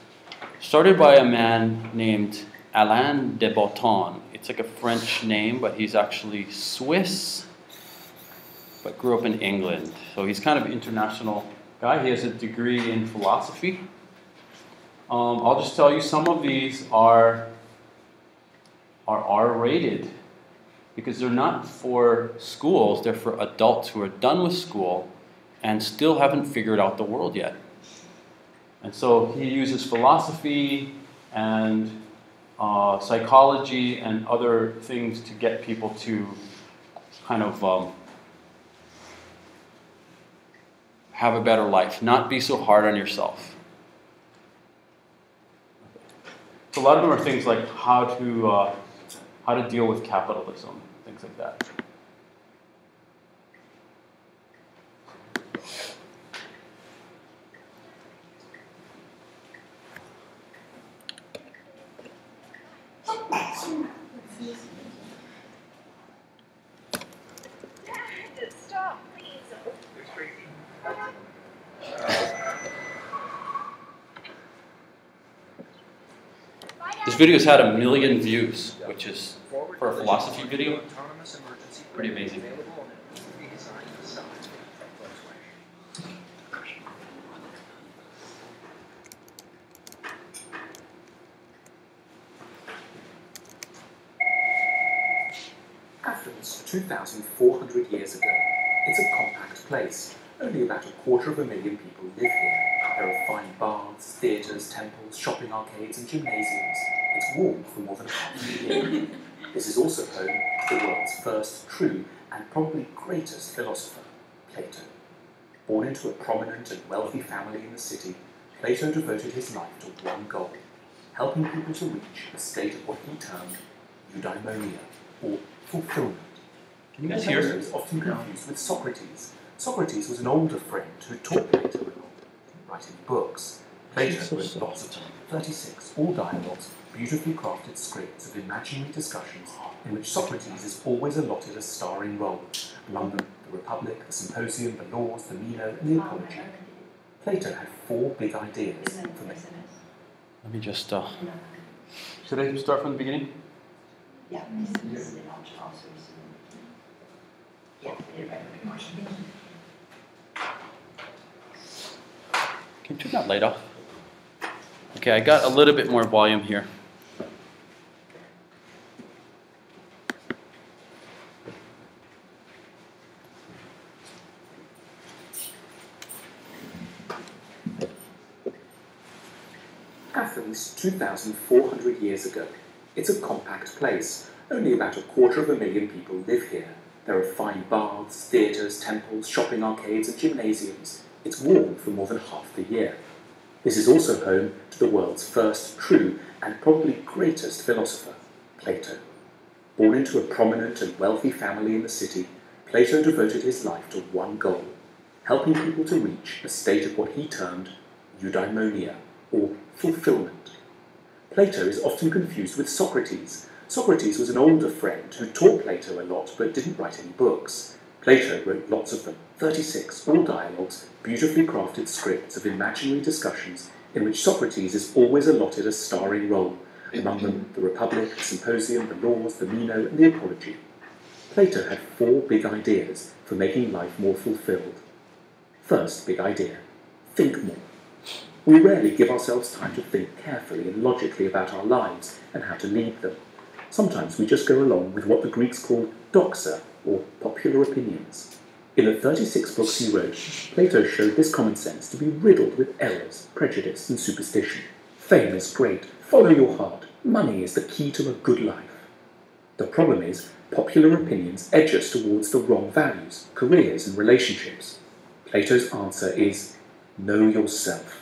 started by a man named Alain de Botton. It's like a French name, but he's actually Swiss, but grew up in England. So he's kind of an international guy. He has a degree in philosophy. I'll just tell you, some of these are R-rated because they're not for schools, they're for adults who are done with school and still haven't figured out the world yet. And so he uses philosophy and psychology and other things to get people to kind of have a better life, not be so hard on yourself. So a lot of them are things like how to deal with capitalism, things like that. Stop, please. This video has had 1 million views, which is, for a philosophy video, pretty amazing. Athens, 2,400 years ago. It's a compact place. Only about 250,000 people live here. There are fine baths, theatres, temples, shopping arcades and gymnasiums. It's warm for more than half the year. This is also home to the world's first true and probably greatest philosopher, Plato. Born into a prominent and wealthy family in the city, Plato devoted his life to one goal, helping people to reach a state of what he termed eudaimonia, or fulfillment. Can you guys hear? Plato is often confused with Socrates. Socrates was an older friend who taught Plato writing books. Plato wrote lots of them, 36, all dialogues, beautifully crafted scripts of imaginary discussions in which Socrates is always allotted a starring role, among them the Republic, the Symposium, the Laws, the Meno, and the Apology. Plato had 4 big ideas for making. Let me just, should I start from the beginning? Yeah. Can you turn that light off? Okay, I got a little bit more volume here. Athens, 2,400 years ago. It's a compact place. Only about 250,000 people live here. There are fine baths, theatres, temples, shopping arcades and gymnasiums. It's warm for more than half the year. This is also home to the world's first true and probably greatest philosopher, Plato. Born into a prominent and wealthy family in the city, Plato devoted his life to one goal, helping people to reach a state of what he termed eudaimonia, or fulfillment. Plato is often confused with Socrates. Socrates was an older friend who taught Plato a lot but didn't write any books. Plato wrote lots of them, 36, all dialogues, beautifully crafted scripts of imaginary discussions in which Socrates is always allotted a starring role, among them the Republic, the Symposium, the Laws, the Meno, and the Apology. Plato had 4 big ideas for making life more fulfilled. First big idea, think more. We rarely give ourselves time to think carefully and logically about our lives and how to lead them. Sometimes we just go along with what the Greeks called doxa, or popular opinions. In the 36 books he wrote, Plato showed this common sense to be riddled with errors, prejudice, and superstition. Fame is great, follow your heart, money is the key to a good life. The problem is, popular opinions edge us towards the wrong values, careers, and relationships. Plato's answer is, know yourself.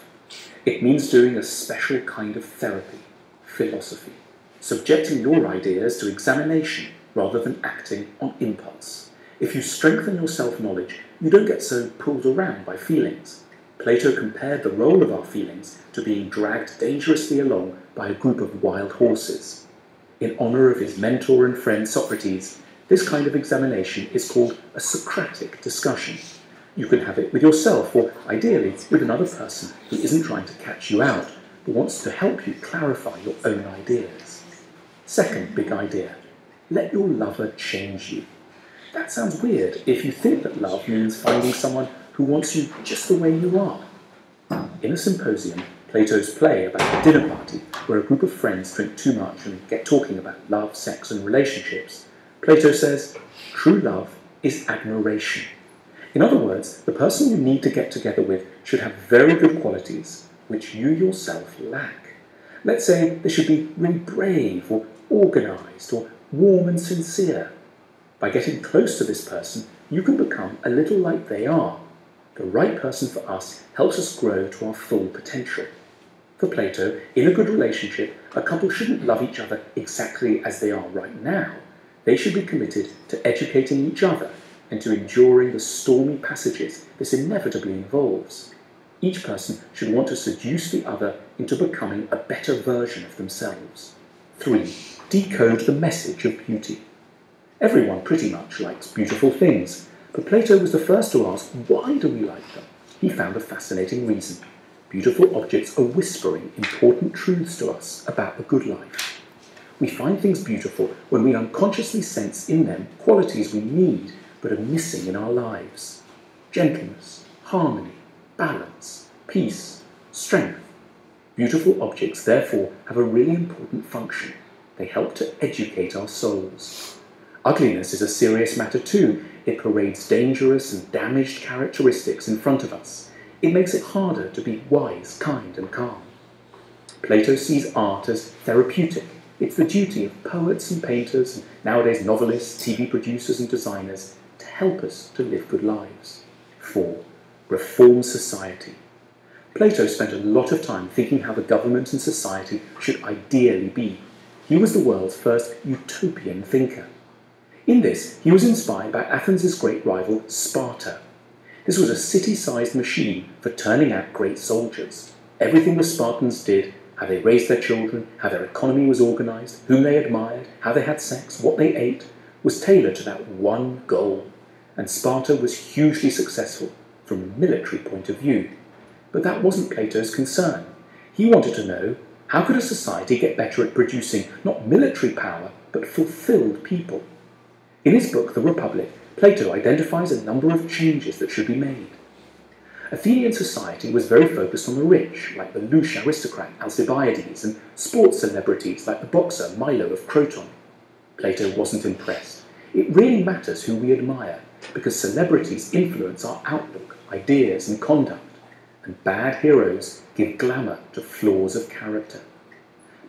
It means doing a special kind of therapy, philosophy, subjecting your ideas to examination rather than acting on impulse. If you strengthen your self-knowledge, you don't get so pulled around by feelings. Plato compared the role of our feelings to being dragged dangerously along by a group of wild horses. In honour of his mentor and friend Socrates, this kind of examination is called a Socratic discussion. You can have it with yourself, or ideally with another person who isn't trying to catch you out, but wants to help you clarify your own ideas. Second big idea, let your lover change you. That sounds weird if you think that love means finding someone who wants you just the way you are. In a symposium, Plato's play about a dinner party where a group of friends drink too much and get talking about love, sex and relationships, Plato says, true love is admiration. In other words, the person you need to get together with should have very good qualities, which you yourself lack. Let's say they should be really brave or organised or warm and sincere. By getting close to this person, you can become a little like they are. The right person for us helps us grow to our full potential. For Plato, in a good relationship, a couple shouldn't love each other exactly as they are right now. They should be committed to educating each other and to enduring the stormy passages this inevitably involves. Each person should want to seduce the other into becoming a better version of themselves. 3. Decode the message of beauty. Everyone pretty much likes beautiful things, but Plato was the first to ask, why do we like them? He found a fascinating reason. Beautiful objects are whispering important truths to us about the good life. We find things beautiful when we unconsciously sense in them qualities we need but are missing in our lives. Gentleness, harmony, balance, peace, strength. Beautiful objects, therefore, have a really important function. They help to educate our souls. Ugliness is a serious matter too. It parades dangerous and damaged characteristics in front of us. It makes it harder to be wise, kind, and calm. Plato sees art as therapeutic. It's the duty of poets and painters, and nowadays novelists, TV producers, and designers to help us to live good lives. 4. Reform society. Plato spent a lot of time thinking how the government and society should ideally be. He was the world's first utopian thinker. In this, he was inspired by Athens' great rival, Sparta. This was a city-sized machine for turning out great soldiers. Everything the Spartans did how they raised their children, how their economy was organised, whom they admired, how they had sex, what they ate, was tailored to that one goal. And Sparta was hugely successful from a military point of view. But that wasn't Plato's concern. He wanted to know, how could a society get better at producing not military power, but fulfilled people? In his book, The Republic, Plato identifies a number of changes that should be made. Athenian society was very focused on the rich, like the louche aristocrat Alcibiades, and sports celebrities like the boxer Milo of Croton. Plato wasn't impressed. It really matters who we admire, because celebrities influence our outlook, ideas, and conduct, and bad heroes give glamour to flaws of character.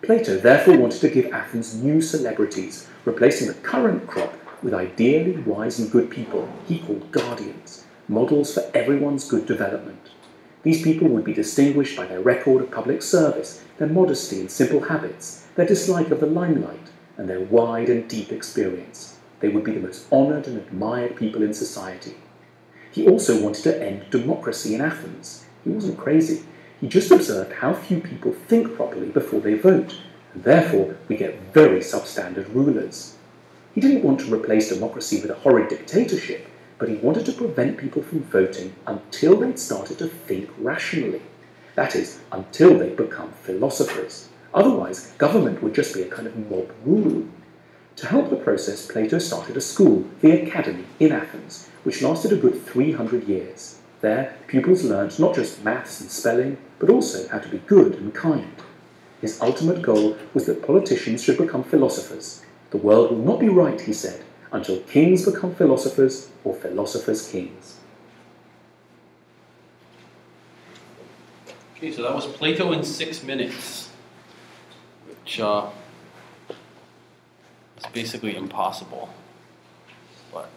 Plato therefore wanted to give Athens new celebrities, replacing the current crop with ideally wise and good people he called guardians, models for everyone's good development. These people would be distinguished by their record of public service, their modesty and simple habits, their dislike of the limelight, and their wide and deep experience. They would be the most honoured and admired people in society. He also wanted to end democracy in Athens. He wasn't crazy. He just observed how few people think properly before they vote, and therefore we get very substandard rulers. He didn't want to replace democracy with a horrid dictatorship, but he wanted to prevent people from voting until they'd started to think rationally. That is, until they'd become philosophers. Otherwise, government would just be a kind of mob rule. To help the process, Plato started a school, the Academy, in Athens, which lasted a good 300 years. There, pupils learned not just maths and spelling, but also how to be good and kind. His ultimate goal was that politicians should become philosophers. The world will not be right, he said, until kings become philosophers or philosophers kings. Okay, so that was Plato in 6 minutes, which is basically impossible. But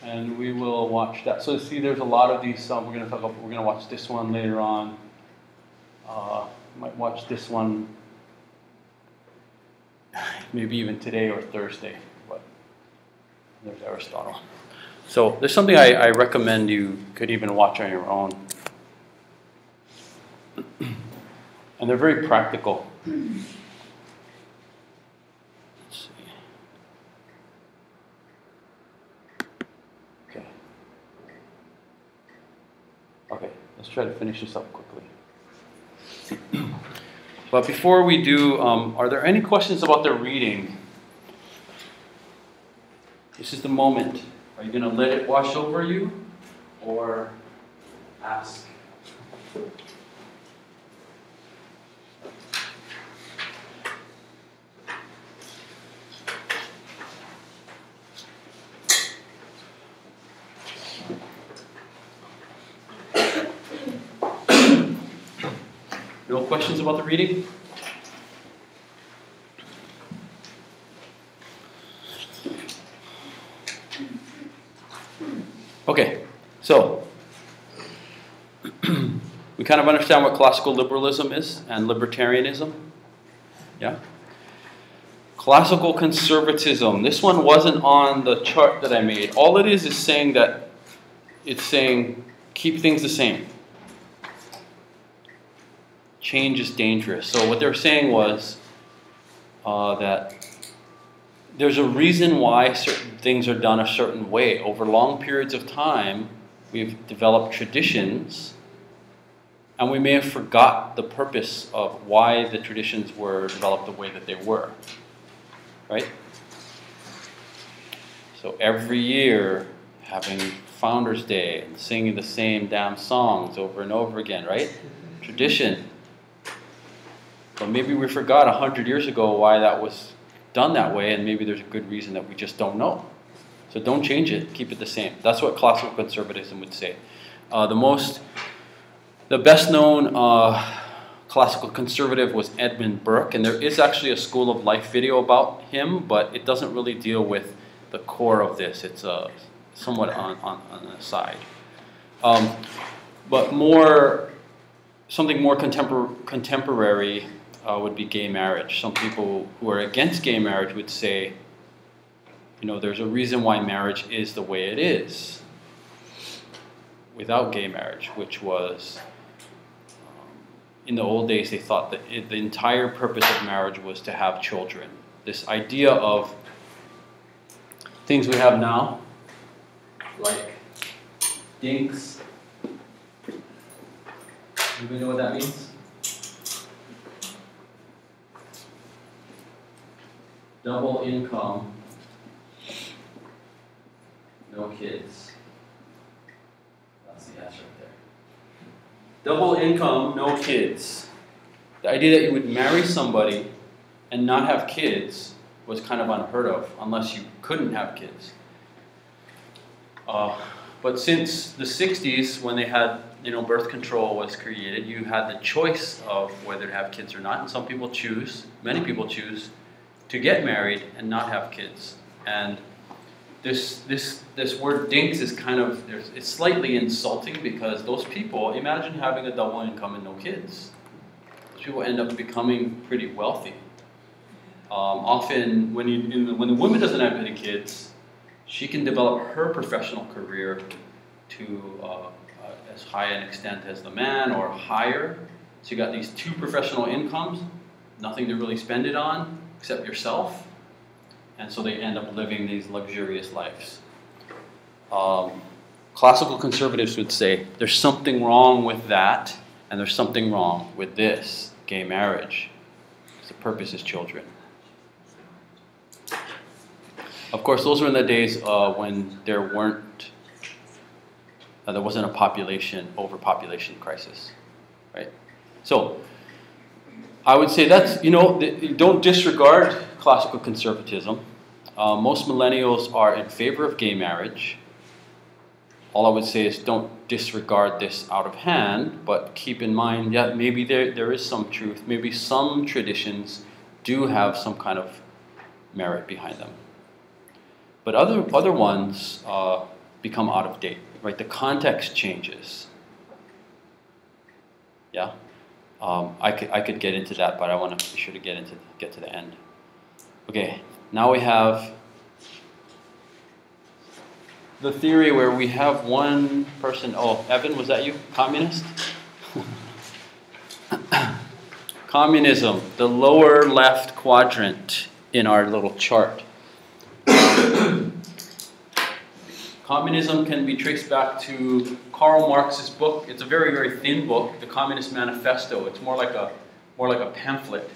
and we will watch that. So see, there's a lot of these. We're going to watch this one later on. Might watch this one maybe even today or Thursday. But there's Aristotle. So there's something I recommend you could even watch on your own. And they're very practical. Let's see. Okay, let's try to finish this up quickly. But before we do, are there any questions about the reading? This is the moment. Are you going to let it wash over you or ask? No questions about the reading? Okay, so we kind of understand what classical liberalism is and libertarianism. Yeah? Classical conservatism. This one wasn't on the chart that I made. All it is saying that it's saying keep things the same. Change is dangerous. So what they're saying was that there's a reason why certain things are done a certain way. Over long periods of time, we've developed traditions, and we may have forgot the purpose of why the traditions were developed the way that they were. Right? So every year, having Founders Day and singing the same damn songs over and over again, right? Tradition. But maybe we forgot 100 years ago why that was done that way, and maybe there's a good reason that we just don't know. So don't change it, keep it the same. That's what classical conservatism would say. The best known classical conservative was Edmund Burke, and there is actually a School of Life video about him, but it doesn't really deal with the core of this. It's somewhat on the side. But something more contemporary would be gay marriage. Some people who are against gay marriage would say, there's a reason why marriage is the way it is. without gay marriage, which was, in the old days, they thought that the entire purpose of marriage was to have children. This idea of things we have now, like dinks. Anybody know what that means? Double income, no kids. That's the answer right there. Double income, no kids. The idea that you would marry somebody and not have kids was kind of unheard of, unless you couldn't have kids. But since the 60s, when they had, birth control was created, you had the choice of whether to have kids or not. And some people choose, many people choose, to get married and not have kids. And this word dinks is kind of, it's slightly insulting, because those people, imagine having a double income and no kids. Those people end up becoming pretty wealthy. Often, when the woman doesn't have any kids, she can develop her professional career to as high an extent as the man, or higher. So you got these two professional incomes, nothing to really spend it on except yourself, and so they end up living these luxurious lives. Classical conservatives would say there's something wrong with that, and there's something wrong with this, gay marriage. The purpose is children. Of course, those were in the days when there wasn't a overpopulation crisis, right? So, I would say that's, don't disregard classical conservatism. Most millennials are in favor of gay marriage. All I would say is don't disregard this out of hand, but keep in mind, yeah, maybe there is some truth. Maybe some traditions do have some kind of merit behind them. But other ones become out of date, right? The context changes. Yeah, I could get into that, but I want to be sure to get to the end. Okay, now we have the theory where we have one person. Oh, Evan, was that you? Communist? Communism, the lower left quadrant in our little chart. Communism can be traced back to Karl Marx's book. It's a very, very thin book, the Communist Manifesto. It's more like a pamphlet,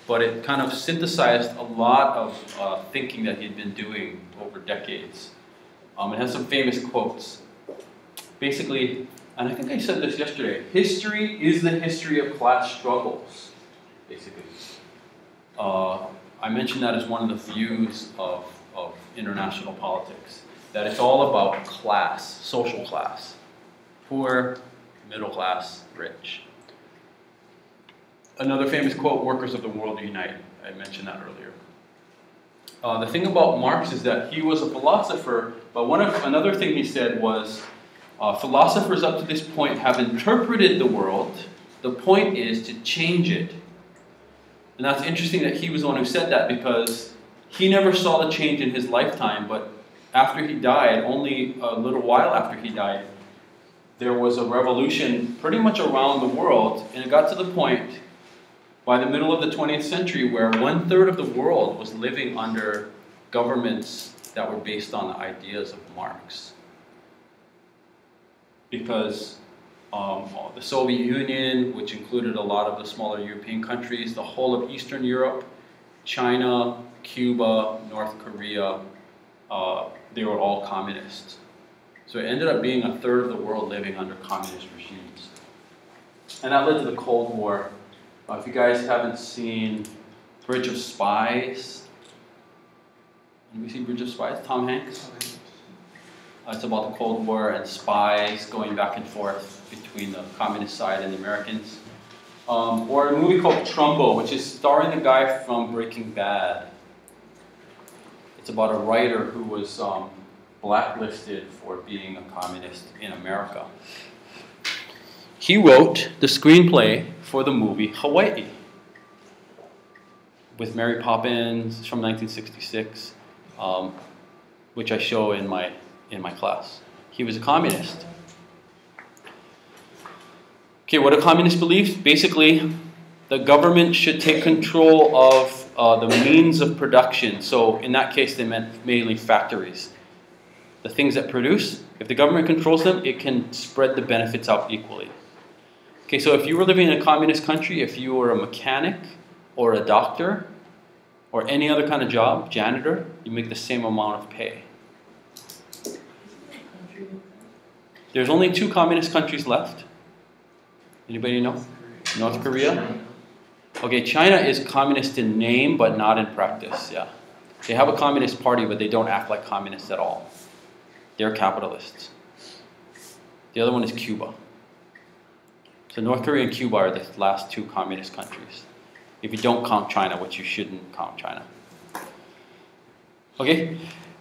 but it kind of synthesized a lot of thinking that he'd been doing over decades. It has some famous quotes. Basically, and I think I said this yesterday, history is the history of class struggles, basically. I mentioned that as one of the views of international politics, that it's all about class, social class, poor, middle class, rich. Another famous quote, workers of the world unite. I mentioned that earlier. The thing about Marx is that he was a philosopher, but another thing he said was, philosophers up to this point have interpreted the world. The point is to change it. And that's interesting that he was the one who said that, because he never saw the change in his lifetime, but after he died, only a little while after he died, there was a revolution pretty much around the world, and it got to the point by the middle of the 20th century where 1/3 of the world was living under governments that were based on the ideas of Marx. Because the Soviet Union, which included a lot of the smaller European countries, the whole of Eastern Europe, China, Cuba, North Korea, they were all communist. So it ended up being 1/3 of the world living under communist regimes. And that led to the Cold War. If you guys haven't seen Bridge of Spies, have you seen Bridge of Spies? Tom Hanks? It's about the Cold War and spies going back and forth between the communist side and the Americans. Or a movie called Trumbo, which is starring the guy from Breaking Bad. It's about a writer who was blacklisted for being a communist in America. He wrote the screenplay for the movie Hawaii with Mary Poppins from 1966, which I show in my class. He was a communist. Okay, what are communist beliefs? Basically, the government should take control of the means of production. So in that case, they meant mainly factories. The things that produce, if the government controls them, it can spread the benefits out equally. Okay, so if you were living in a communist country, if you were a mechanic or a doctor or any other kind of job, janitor, you make the same amount of pay. There's only 2 communist countries left. Anybody know? North Korea? Okay, China is communist in name, but not in practice, yeah. They have a communist party, but they don't act like communists at all. They're capitalists. The other one is Cuba. So North Korea and Cuba are the last 2 communist countries. If you don't count China, which you shouldn't count China. Okay,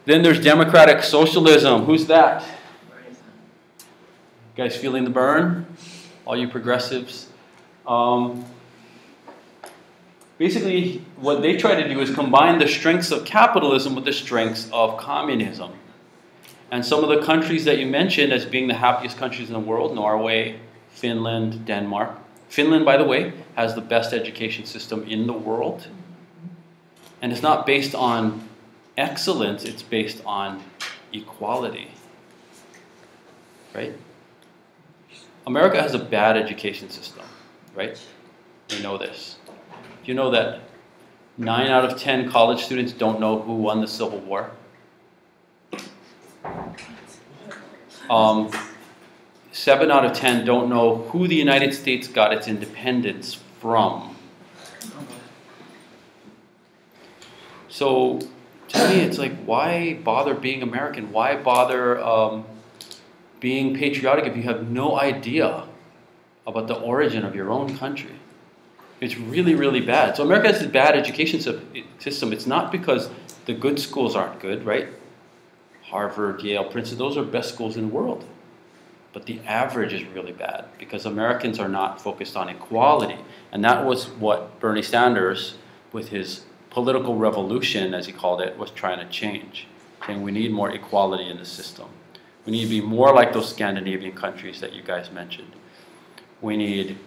then there's democratic socialism. Who's that? You guys feeling the burn? All you progressives. Basically, what they try to do is combine the strengths of capitalism with the strengths of communism. And some of the countries that you mentioned as being the happiest countries in the world, Norway, Finland, Denmark. Finland, by the way, has the best education system in the world. And it's not based on excellence, it's based on equality. Right? America has a bad education system, right? You know this. Do you know that 9 out of 10 college students don't know who won the Civil War? 7 out of 10 don't know who the United States got its independence from. So, to me, it's like, why bother being American? Why bother being patriotic if you have no idea about the origin of your own country? It's really, really bad. So America has a bad education system. It's not because the good schools aren't good, right? Harvard, Yale, Princeton, those are best schools in the world. But the average is really bad because Americans are not focused on equality. And that was what Bernie Sanders, with his political revolution, as he called it, was trying to change. Saying we need more equality in the system. We need to be more like those Scandinavian countries that you guys mentioned. We need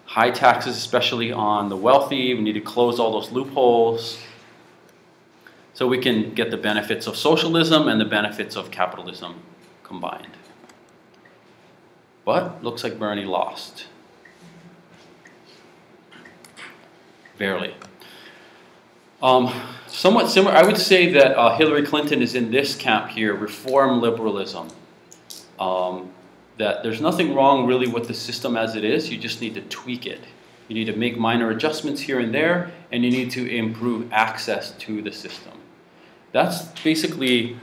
high taxes, especially on the wealthy. We need to close all those loopholes so we can get the benefits of socialism and the benefits of capitalism combined. But looks like Bernie lost. Barely. Somewhat similar, I would say that Hillary Clinton is in this camp here, reform liberalism. That there's nothing wrong really with the system as it is, you just need to tweak it. You need to make minor adjustments here and there, and you need to improve access to the system. That's basically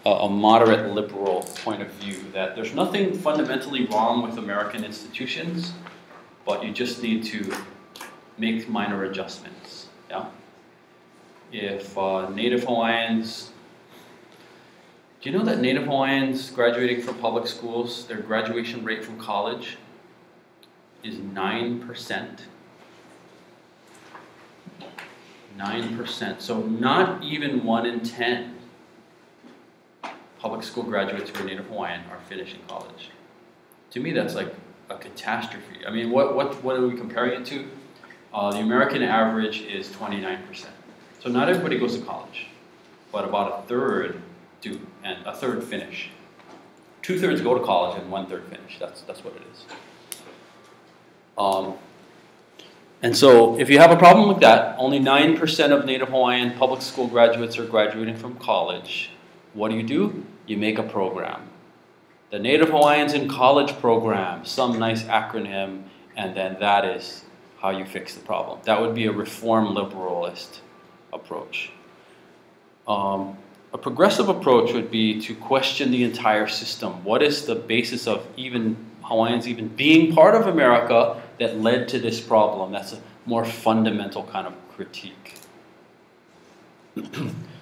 a moderate liberal point of view, that there's nothing fundamentally wrong with American institutions, but you just need to make minor adjustments. Yeah? If Native Hawaiians, do you know that Native Hawaiians graduating from public schools, their graduation rate from college is 9%? 9%. So not even 1 in 10 public school graduates who are Native Hawaiian are finishing college. To me, that's like a catastrophe. I mean, what are we comparing it to? The American average is 29%. So not everybody goes to college, but about a third do, and a third finish. 2/3 go to college and 1/3 finish. That's what it is. And so if you have a problem with that, only 9% of Native Hawaiian public school graduates are graduating from college. What do? You make a program. The Native Hawaiians in College program, some nice acronym, and then that is how you fix the problem. That would be a reform liberalist approach. A progressive approach would be to question the entire system. What is the basis of even Hawaiians even being part of America that led to this problem? That's a more fundamental kind of critique.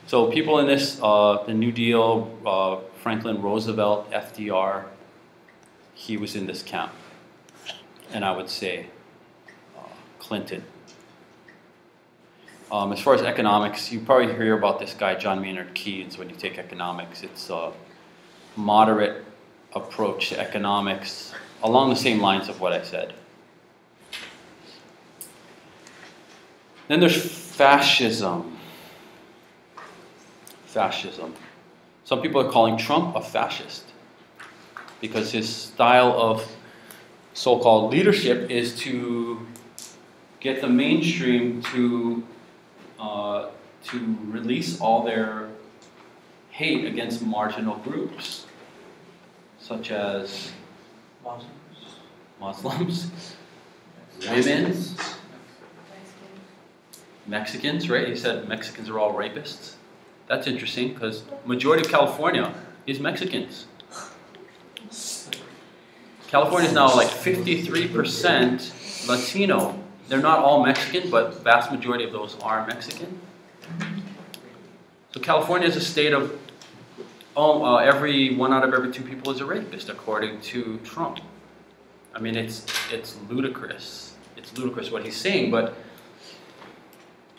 So people in this, the New Deal, Franklin Roosevelt, FDR, he was in this camp. And I would say Clinton. As far as economics, you probably hear about this guy, John Maynard Keynes, when you take economics. It's a moderate approach to economics along the same lines of what I said. Then there's fascism. Fascism. Some people are calling Trump a fascist because his style of so-called leadership is to get the mainstream to release all their hate against marginal groups, such as Muslims, women, Mexicans, right? He said Mexicans are all rapists. That's interesting because majority of California is Mexicans. California is now like 53% Latino. They're not all Mexican, but vast majority of those are Mexican. So California is a state of every 1 out of every 2 people is a rapist, according to Trump. I mean, it's ludicrous. It's ludicrous what he's saying, but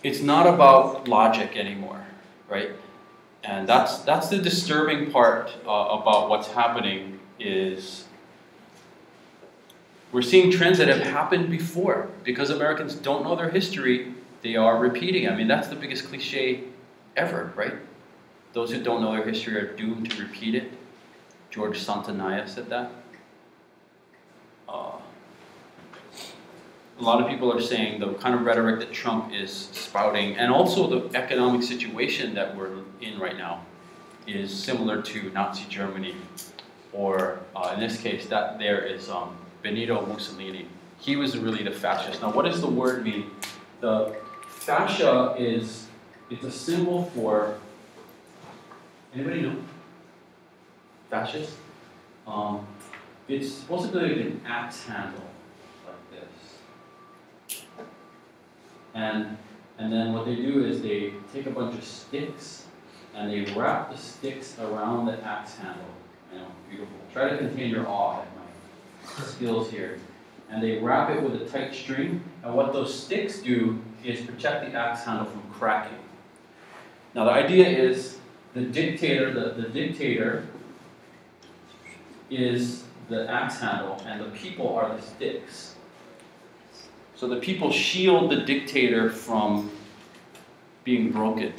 it's not about logic anymore, right? And that's the disturbing part about what's happening is we're seeing trends that have happened before. Because Americans don't know their history, they are repeating. I mean, that's the biggest cliche ever, right? Those who don't know their history are doomed to repeat it. George Santayana said that. A lot of people are saying the kind of rhetoric that Trump is spouting, and also the economic situation that we're in right now, is similar to Nazi Germany, or in this case, that there is Benito Mussolini. He was really the fascist. Now, what does the word mean? The fascia it's a symbol for, anybody know? Fascist? It's supposed to be like an axe handle, like this. And then what they do is they take a bunch of sticks and they wrap the sticks around the axe handle. You know, beautiful. Try to contain your awe at my skills here. And they wrap it with a tight string. And what those sticks do is protect the axe handle from cracking. Now the idea is the dictator, the dictator is the axe handle and the people are the sticks. So the people shield the dictator from being broken.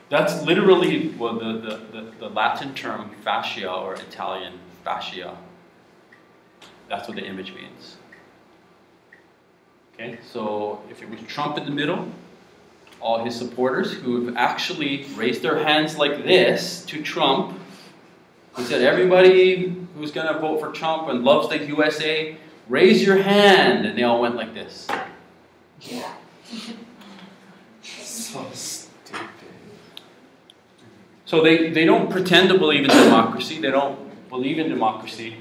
That's literally the Latin term fascia, or Italian fascia. That's what the image means. Okay, so if it was Trump in the middle, all his supporters who have actually raised their hands like this to Trump, who said, everybody who's going to vote for Trump and loves the USA, raise your hand. And they all went like this. Yeah. So stupid. So they don't pretend to believe in democracy. They don't believe in democracy.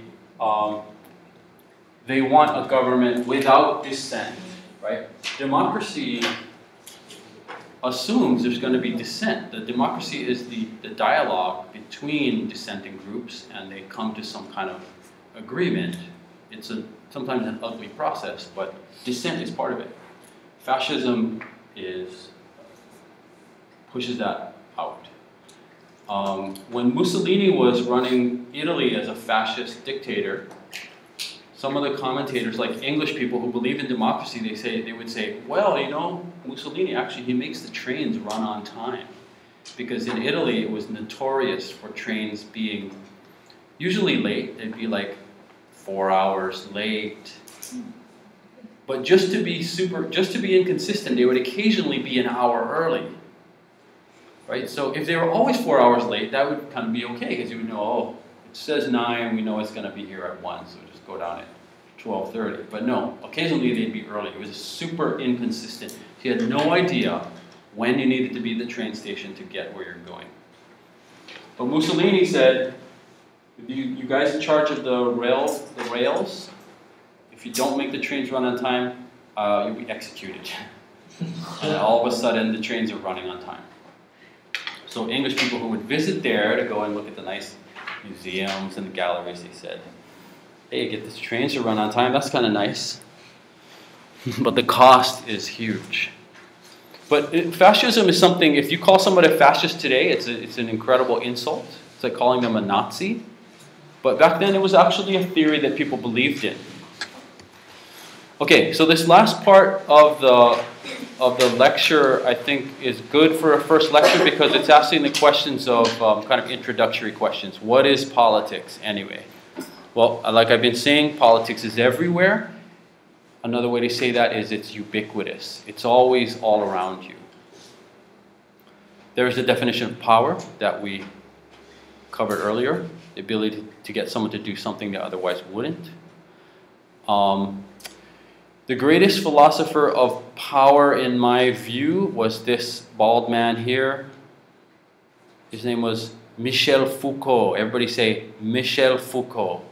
They want a government without dissent, right? Democracy assumes there's going to be dissent. The democracy is the dialogue between dissenting groups, and they come to some kind of agreement. It's sometimes an ugly process, but dissent is part of it. Fascism pushes that out. When Mussolini was running Italy as a fascist dictator, some of the commentators, like English people who believe in democracy, they would say, well, you know, Mussolini actually, he makes the trains run on time. Because in Italy, it was notorious for trains being usually late. They'd be like 4 hours late. But just to be inconsistent, they would occasionally be an hour early. Right? So if they were always 4 hours late, that would kind of be okay, because you would know, oh, it says 9, we know it's going to be here at 1, so just go down at 12:30. But no, occasionally they'd be early. It was super inconsistent. You had no idea when you needed to be at the train station to get where you're going. But Mussolini said, you guys in charge of the rails, if you don't make the trains run on time, you'll be executed. And all of a sudden, the trains are running on time. So English people who would visit there to go and look at the nice museums and the galleries, they said, hey, get these trains to run on time, that's kind of nice. But the cost is huge. But fascism is something, if you call somebody a fascist today, it's an incredible insult. It's like calling them a Nazi. But back then it was actually a theory that people believed in. Okay, so this last part of the lecture, I think, is good for a first lecture because it's asking the questions of kind of introductory questions. What is politics anyway? Well, like I've been saying, politics is everywhere. Another way to say that is it's ubiquitous. It's always all around you. There's a definition of power that we covered earlier, the ability to get someone to do something that otherwise wouldn't. The greatest philosopher of power, in my view, was this bald man here. His name was Michel Foucault. Everybody say Michel Foucault.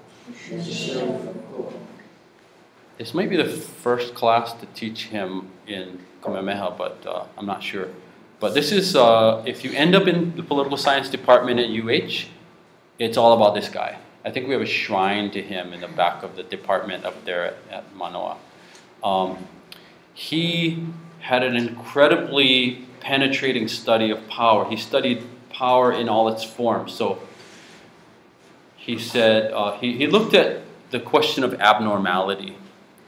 This might be the first class to teach him in Kamehameha, but I'm not sure. But this is, if you end up in the political science department at UH, it's all about this guy. I think we have a shrine to him in the back of the department up there at Manoa. He had an incredibly penetrating study of power. He studied power in all its forms. So he said, he looked at the question of abnormality,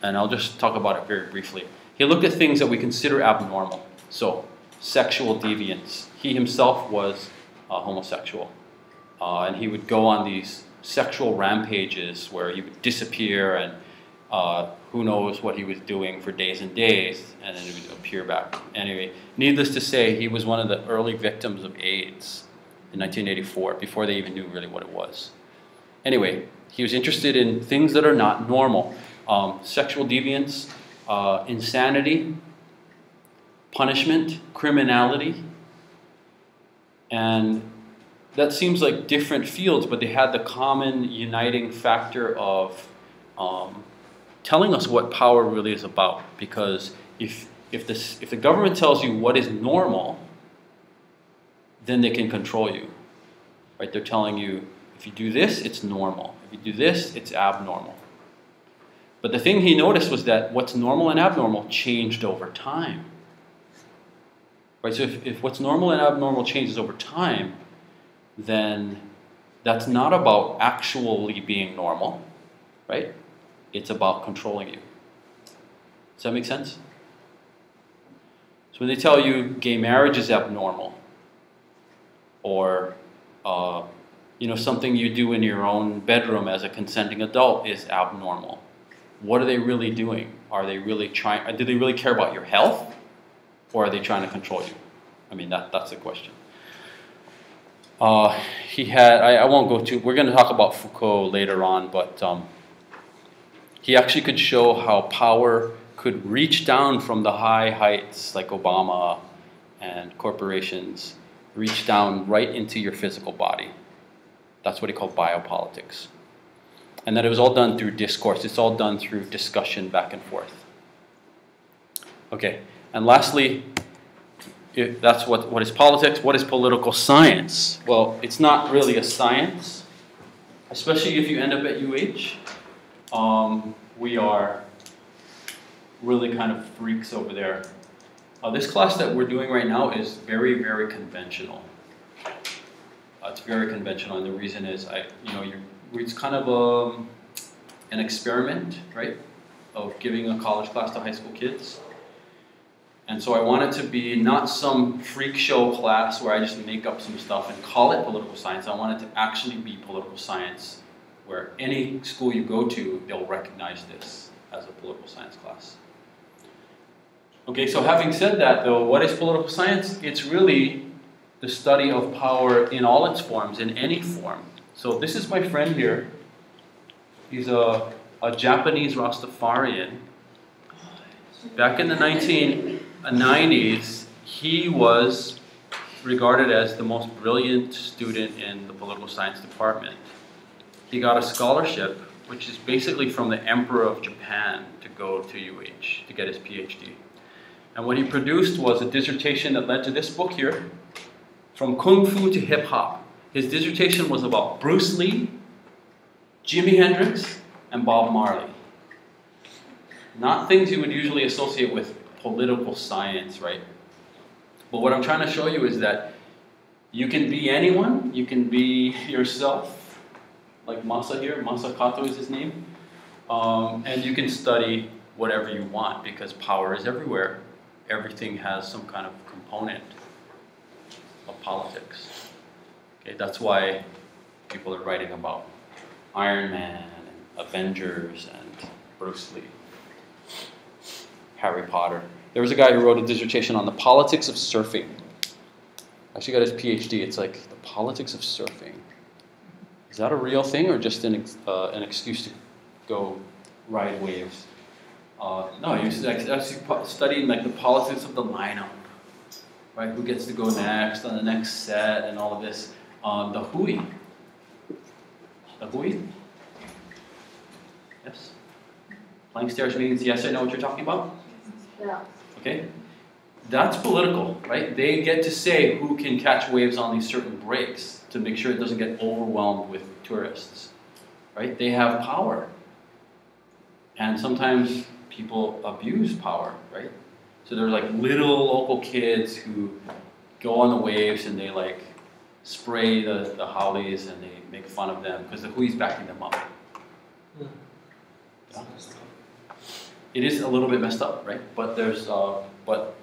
and I'll just talk about it very briefly. He looked at things that we consider abnormal. So sexual deviance. He himself was homosexual, and he would go on these sexual rampages where he would disappear and who knows what he was doing for days and days, and then he would appear back. Anyway, needless to say, he was one of the early victims of AIDS in 1984, before they even knew really what it was. Anyway, he was interested in things that are not normal. Sexual deviance, insanity, punishment, criminality, and that seems like different fields, but they had the common uniting factor of telling us what power really is about. Because if the government tells you what is normal, then they can control you, right? They're telling you, if you do this, it's normal. If you do this, it's abnormal. But the thing he noticed was that what's normal and abnormal changed over time. Right? So if what's normal and abnormal changes over time, then that's not about actually being normal, right? It's about controlling you. Does that make sense? So when they tell you gay marriage is abnormal, or something you do in your own bedroom as a consenting adult is abnormal, what are they really doing? Are they really trying? Do they really care about your health, or are they trying to control you? I mean, that's the question. He had. I won't go too. We're going to talk about Foucault later on, but he actually could show how power could reach down from the high heights, like Obama and corporations, reach down right into your physical body. That's what he called biopolitics. And that it was all done through discourse. It's all done through discussion back and forth. Okay, and lastly, that's what is politics. What is political science? Well, it's not really a science, especially if you end up at UH. We are really kind of freaks over there. This class that we're doing right now is very, very conventional. It's very conventional, and the reason is, it's kind of an experiment, right, of giving a college class to high school kids. And so I want it to be not some freak show class where I just make up some stuff and call it political science. I want it to actually be political science, where any school you go to, they'll recognize this as a political science class. Okay, so having said that though, what is political science? It's really the study of power in all its forms, in any form. So this is my friend here. He's a Japanese Rastafarian. Back in the 1990s, he was regarded as the most brilliant student in the political science department. He got a scholarship, which is basically from the Emperor of Japan, to go to UH to get his PhD. And what he produced was a dissertation that led to this book here, From Kung Fu to Hip Hop. His dissertation was about Bruce Lee, Jimi Hendrix, and Bob Marley. Not things you would usually associate with political science, right? But what I'm trying to show you is that you can be anyone, you can be yourself, like Masa here, Masa Kato is his name, and you can study whatever you want, because power is everywhere. Everything has some kind of component of politics. Okay, that's why people are writing about Iron Man and Avengers and Bruce Lee, Harry Potter. There was a guy who wrote a dissertation on the politics of surfing. Actually got his PhD. It's like the politics of surfing. Is that a real thing or just an excuse to go ride waves? No, he was actually studying like the politics of the lineup, right? Who gets to go next on the next set and all of this. The hui. The hui? Yes? Flying stairs means yes, I know what you're talking about? Yeah. Okay? That's political, right? They get to say who can catch waves on these certain breaks to make sure it doesn't get overwhelmed with tourists, right? They have power. And sometimes people abuse power, right? So there's like little local kids who go on the waves and they like spray the haoles and they make fun of them because the hui's backing them up. Yeah. It is a little bit messed up, right? But but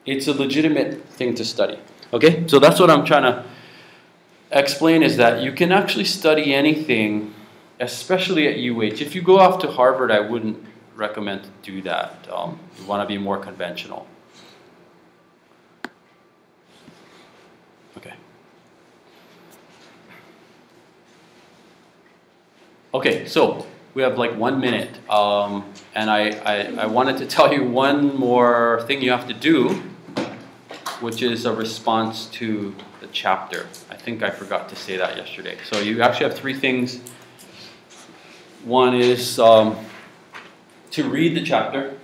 it's a legitimate thing to study. Okay, so that's what I'm trying to explain, is that you can actually study anything, especially at UH. If you go off to Harvard, I wouldn't recommend to do that. You want to be more conventional. Okay. Okay, so we have like 1 minute, and I wanted to tell you one more thing you have to do, which is a response to the chapter. I think I forgot to say that yesterday. So you actually have 3 things. One is to read the chapter.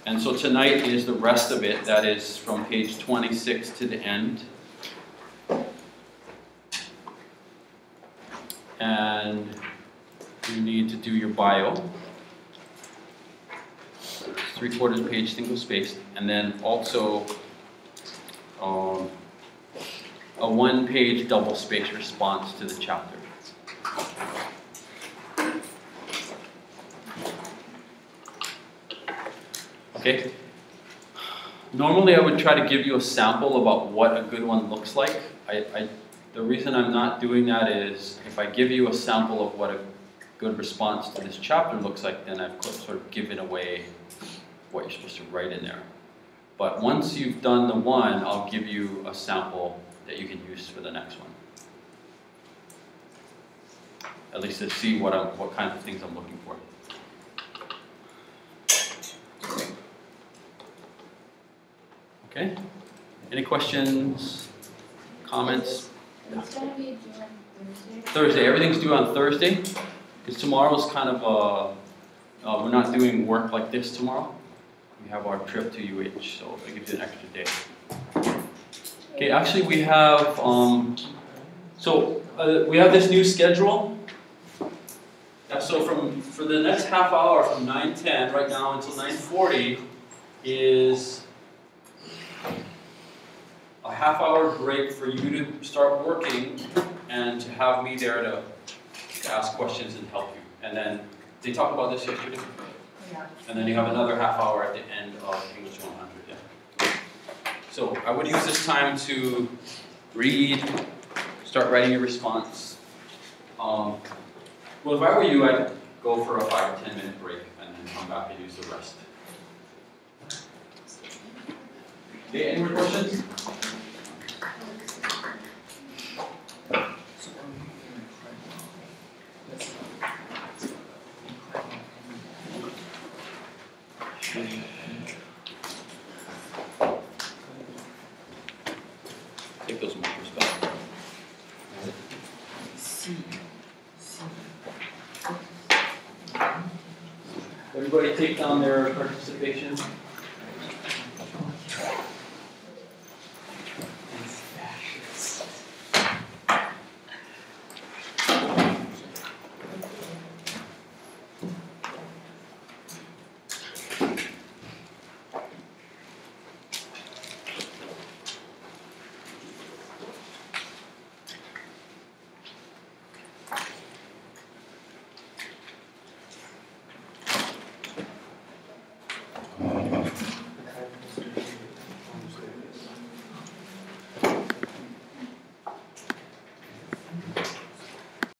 And so tonight is the rest of it. That is from page 26 to the end. And you need to do your bio. 3/4 page single spaced, and then also a 1-page double space response to the chapter. Okay. Normally I would try to give you a sample about what a good one looks like. The reason I'm not doing that is if I give you a sample of what a good response to this chapter looks like, then I've sort of given away what you're supposed to write in there. But once you've done the one, I'll give you a sample that you can use for the next one. At least to see what kind of things I'm looking for. Okay? Any questions? Comments? It's going to be due on Thursday. Thursday. Everything's due on Thursday. Because tomorrow's kind of we're not doing work like this tomorrow. We have our trip to UH, so it gives you an extra day. Okay, actually we have, we have this new schedule. So for the next half hour from 9:10 right now until 9:40 is a half-hour break for you to start working and to have me there to ask questions and help you. And then, they talked about this yesterday? Yeah. And then you have another half hour at the end of English 100. Yeah. So I would use this time to read, start writing your response. Well, if I were you, I'd go for a 5 or 10 minute break and then come back and use the rest. Okay, any more questions? Take those markers back. Everybody take down their participation.